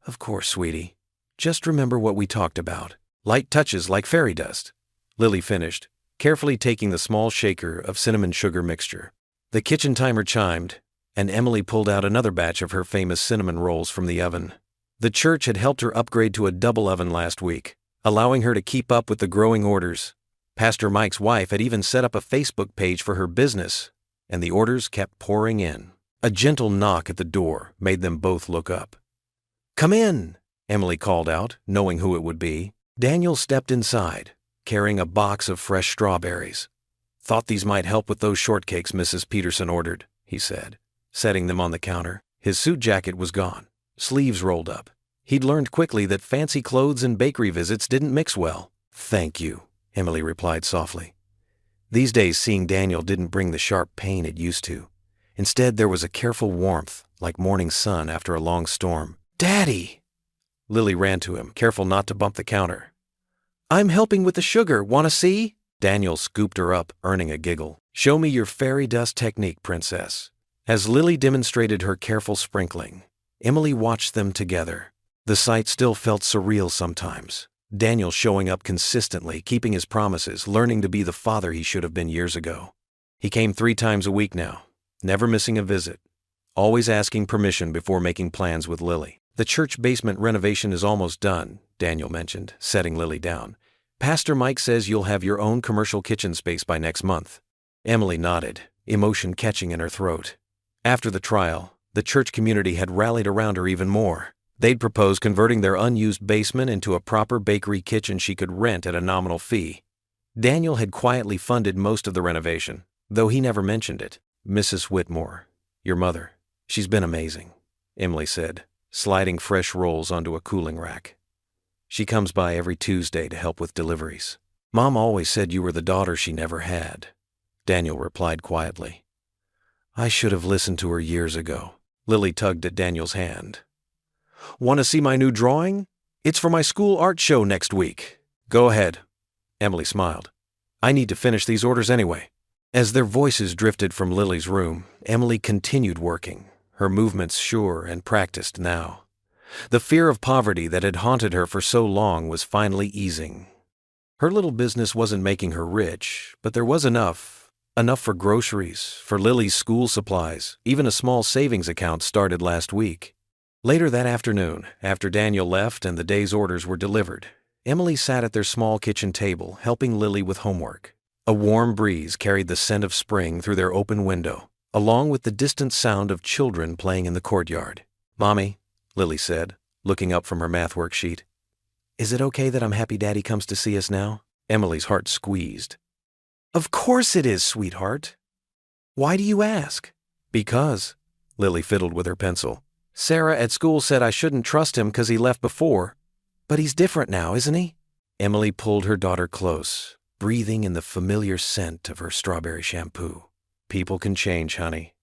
"Of course, sweetie. Just remember what we talked about. Light touches like fairy dust," Lily finished, carefully taking the small shaker of cinnamon sugar mixture. The kitchen timer chimed, and Emily pulled out another batch of her famous cinnamon rolls from the oven. The church had helped her upgrade to a double oven last week, allowing her to keep up with the growing orders. Pastor Mike's wife had even set up a Facebook page for her business, and the orders kept pouring in. A gentle knock at the door made them both look up. "Come in," Emily called out, knowing who it would be. Daniel stepped inside, carrying a box of fresh strawberries. "Thought these might help with those shortcakes Mrs. Peterson ordered," he said, setting them on the counter. His suit jacket was gone, sleeves rolled up. He'd learned quickly that fancy clothes and bakery visits didn't mix well. "Thank you," Emily replied softly. These days, seeing Daniel didn't bring the sharp pain it used to. Instead, there was a careful warmth, like morning sun after a long storm. "Daddy!" Lily ran to him, careful not to bump the counter. "I'm helping with the sugar. Want to see?" Daniel scooped her up, earning a giggle. "Show me your fairy dust technique, princess." As Lily demonstrated her careful sprinkling, Emily watched them together. The sight still felt surreal sometimes. Daniel showing up consistently, keeping his promises, learning to be the father he should have been years ago. He came 3 times a week now, never missing a visit, always asking permission before making plans with Lily. "The church basement renovation is almost done," Daniel mentioned, setting Lily down. "Pastor Mike says you'll have your own commercial kitchen space by next month." Emily nodded, emotion catching in her throat. After the trial, the church community had rallied around her even more. They'd proposed converting their unused basement into a proper bakery kitchen she could rent at a nominal fee. Daniel had quietly funded most of the renovation, though he never mentioned it. "Mrs. Whitmore, your mother, she's been amazing," Emily said, sliding fresh rolls onto a cooling rack. "She comes by every Tuesday to help with deliveries." "Mom always said you were the daughter she never had," Daniel replied quietly. "I should have listened to her years ago." Lily tugged at Daniel's hand. "Want to see my new drawing? It's for my school art show next week." "Go ahead," Emily smiled. "I need to finish these orders anyway." As their voices drifted from Lily's room, Emily continued working, her movements sure and practiced now. The fear of poverty that had haunted her for so long was finally easing. Her little business wasn't making her rich, but there was enough for groceries, for Lily's school supplies. Even a small savings account started last week. Later that afternoon, after Daniel left and the day's orders were delivered, Emily sat at their small kitchen table, helping Lily with homework. A warm breeze carried the scent of spring through their open window, along with the distant sound of children playing in the courtyard. "Mommy," Lily said, looking up from her math worksheet, "is it okay that I'm happy Daddy comes to see us now?" Emily's heart squeezed. "Of course it is, sweetheart. Why do you ask?" "Because," Lily fiddled with her pencil, "Sarah at school said I shouldn't trust him because he left before. But he's different now, isn't he?" Emily pulled her daughter close, breathing in the familiar scent of her strawberry shampoo. "People can change, honey,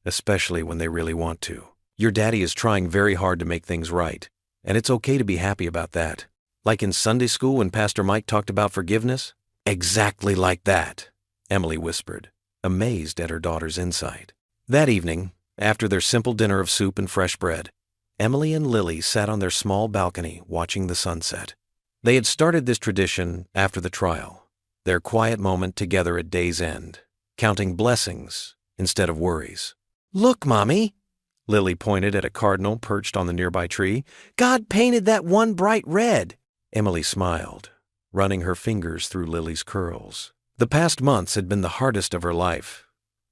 especially when they really want to. Your daddy is trying very hard to make things right, and it's okay to be happy about that. Like in Sunday school when Pastor Mike talked about forgiveness?" "Exactly like that," Emily whispered, amazed at her daughter's insight. That evening, after their simple dinner of soup and fresh bread, Emily and Lily sat on their small balcony watching the sunset. They had started this tradition after the trial, their quiet moment together at day's end, counting blessings instead of worries. "Look, Mommy!" Lily pointed at a cardinal perched on the nearby tree. "God painted that one bright red." Emily smiled, running her fingers through Lily's curls. The past months had been the hardest of her life,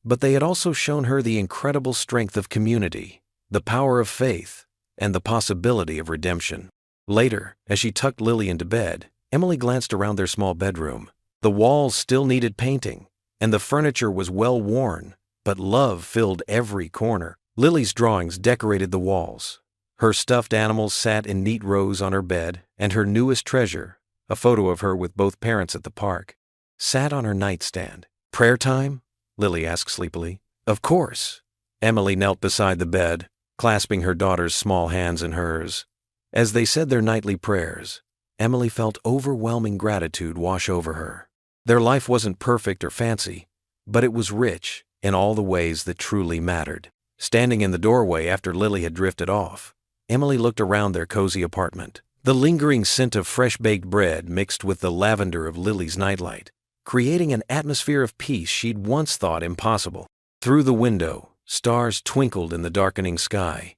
but they had also shown her the incredible strength of community, the power of faith, and the possibility of redemption. Later, as she tucked Lily into bed, Emily glanced around their small bedroom. The walls still needed painting, and the furniture was well worn, but love filled every corner. Lily's drawings decorated the walls. Her stuffed animals sat in neat rows on her bed, and her newest treasure, a photo of her with both parents at the park, sat on her nightstand. "Prayer time?" Lily asked sleepily. "Of course." Emily knelt beside the bed, clasping her daughter's small hands in hers. As they said their nightly prayers, Emily felt overwhelming gratitude wash over her. Their life wasn't perfect or fancy, but it was rich in all the ways that truly mattered. Standing in the doorway after Lily had drifted off, Emily looked around their cozy apartment. The lingering scent of fresh-baked bread mixed with the lavender of Lily's nightlight, creating an atmosphere of peace she'd once thought impossible. Through the window, stars twinkled in the darkening sky,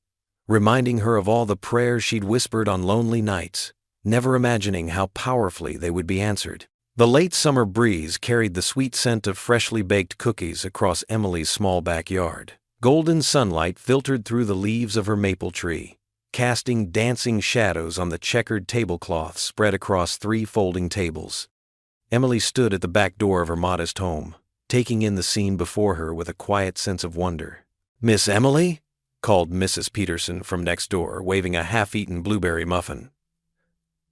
reminding her of all the prayers she'd whispered on lonely nights, never imagining how powerfully they would be answered. The late summer breeze carried the sweet scent of freshly baked cookies across Emily's small backyard. Golden sunlight filtered through the leaves of her maple tree, casting dancing shadows on the checkered tablecloths spread across 3 folding tables. Emily stood at the back door of her modest home, taking in the scene before her with a quiet sense of wonder. "Miss Emily?" called Mrs. Peterson from next door, waving a half-eaten blueberry muffin.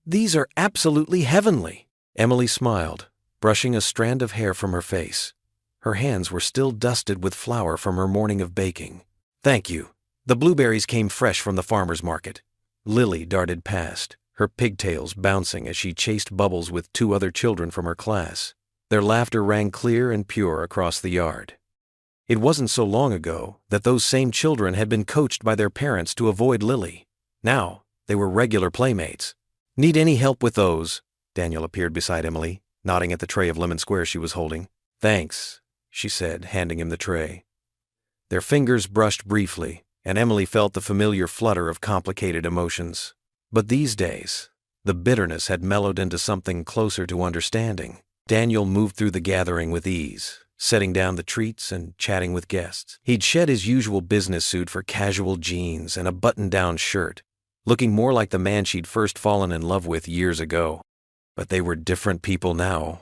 "These are absolutely heavenly." Emily smiled, brushing a strand of hair from her face. Her hands were still dusted with flour from her morning of baking. "Thank you. The blueberries came fresh from the farmer's market." Lily darted past, her pigtails bouncing as she chased Bubbles with 2 other children from her class. Their laughter rang clear and pure across the yard. It wasn't so long ago that those same children had been coached by their parents to avoid Lily. Now, they were regular playmates. "Need any help with those?" Daniel appeared beside Emily, nodding at the tray of lemon squares she was holding. "Thanks," she said, handing him the tray. Their fingers brushed briefly, and Emily felt the familiar flutter of complicated emotions. But these days, the bitterness had mellowed into something closer to understanding. Daniel moved through the gathering with ease, setting down the treats and chatting with guests. He'd shed his usual business suit for casual jeans and a button-down shirt, looking more like the man she'd first fallen in love with years ago. But they were different people now.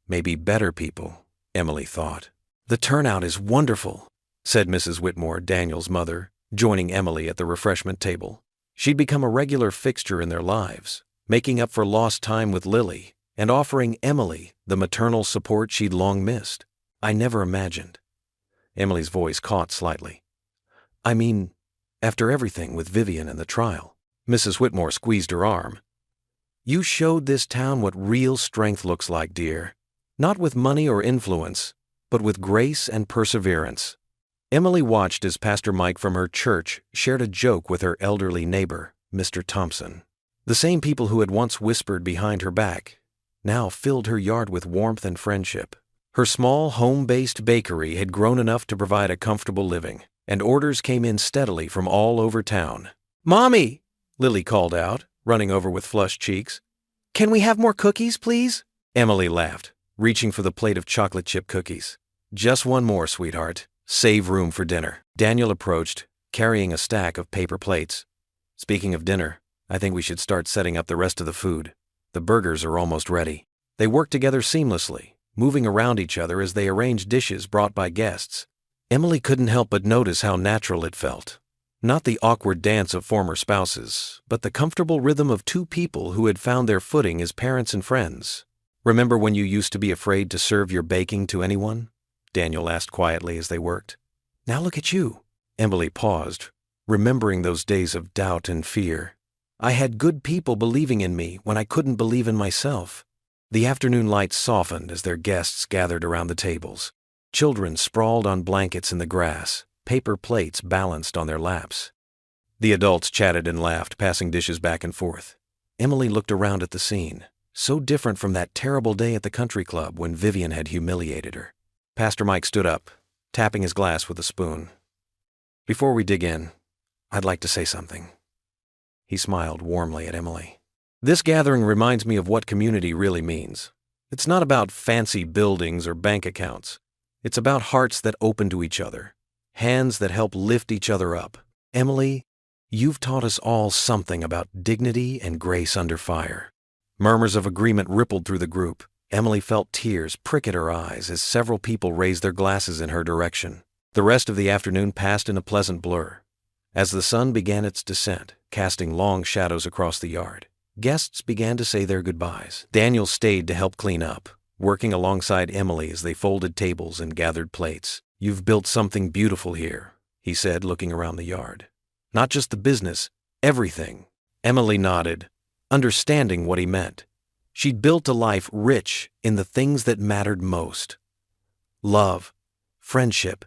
Maybe better people, Emily thought. "The turnout is wonderful," said Mrs. Whitmore, Daniel's mother, joining Emily at the refreshment table. She'd become a regular fixture in their lives, making up for lost time with Lily and offering Emily the maternal support she'd long missed. "I never imagined." Emily's voice caught slightly. "I mean, after everything with Vivian and the trial." Mrs. Whitmore squeezed her arm. "You showed this town what real strength looks like, dear. Not with money or influence, but with grace and perseverance." Emily watched as Pastor Mike from her church shared a joke with her elderly neighbor, Mr. Thompson. The same people who had once whispered behind her back now filled her yard with warmth and friendship. Her small home-based bakery had grown enough to provide a comfortable living, and orders came in steadily from all over town. "Mommy!" Lily called out, running over with flushed cheeks. "Can we have more cookies, please?" Emily laughed, reaching for the plate of chocolate chip cookies. "Just one more, sweetheart. Save room for dinner." Daniel approached, carrying a stack of paper plates. "Speaking of dinner, I think we should start setting up the rest of the food. The burgers are almost ready." They worked together seamlessly, moving around each other as they arranged dishes brought by guests. Emily couldn't help but notice how natural it felt. Not the awkward dance of former spouses, but the comfortable rhythm of 2 people who had found their footing as parents and friends. "Remember when you used to be afraid to serve your baking to anyone?" Daniel asked quietly as they worked. "Now look at you." Emily paused, remembering those days of doubt and fear. "I had good people believing in me when I couldn't believe in myself." The afternoon light softened as their guests gathered around the tables. Children sprawled on blankets in the grass, paper plates balanced on their laps. The adults chatted and laughed, passing dishes back and forth. Emily looked around at the scene, so different from that terrible day at the country club when Vivian had humiliated her. Pastor Mike stood up, tapping his glass with a spoon. "Before we dig in, I'd like to say something." He smiled warmly at Emily. "This gathering reminds me of what community really means. It's not about fancy buildings or bank accounts. It's about hearts that open to each other, hands that help lift each other up. Emily, you've taught us all something about dignity and grace under fire." Murmurs of agreement rippled through the group. Emily felt tears prick at her eyes as several people raised their glasses in her direction. The rest of the afternoon passed in a pleasant blur. As the sun began its descent, casting long shadows across the yard, guests began to say their goodbyes. Daniel stayed to help clean up, working alongside Emily as they folded tables and gathered plates. "You've built something beautiful here," he said, looking around the yard. "Not just the business, everything." Emily nodded, understanding what he meant. She'd built a life rich in the things that mattered most: love, friendship,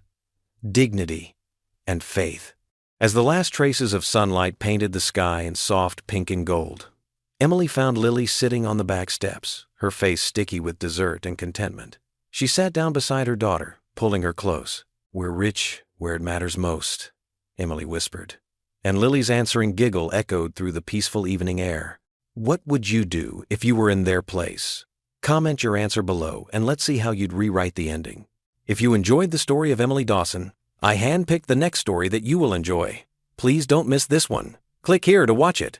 dignity, and faith. As the last traces of sunlight painted the sky in soft pink and gold, Emily found Lily sitting on the back steps, her face sticky with dessert and contentment. She sat down beside her daughter, pulling her close. "We're rich where it matters most," Emily whispered, and Lily's answering giggle echoed through the peaceful evening air. What would you do if you were in their place? Comment your answer below and let's see how you'd rewrite the ending. If you enjoyed the story of Emily Dawson, I handpicked the next story that you will enjoy. Please don't miss this one. Click here to watch it.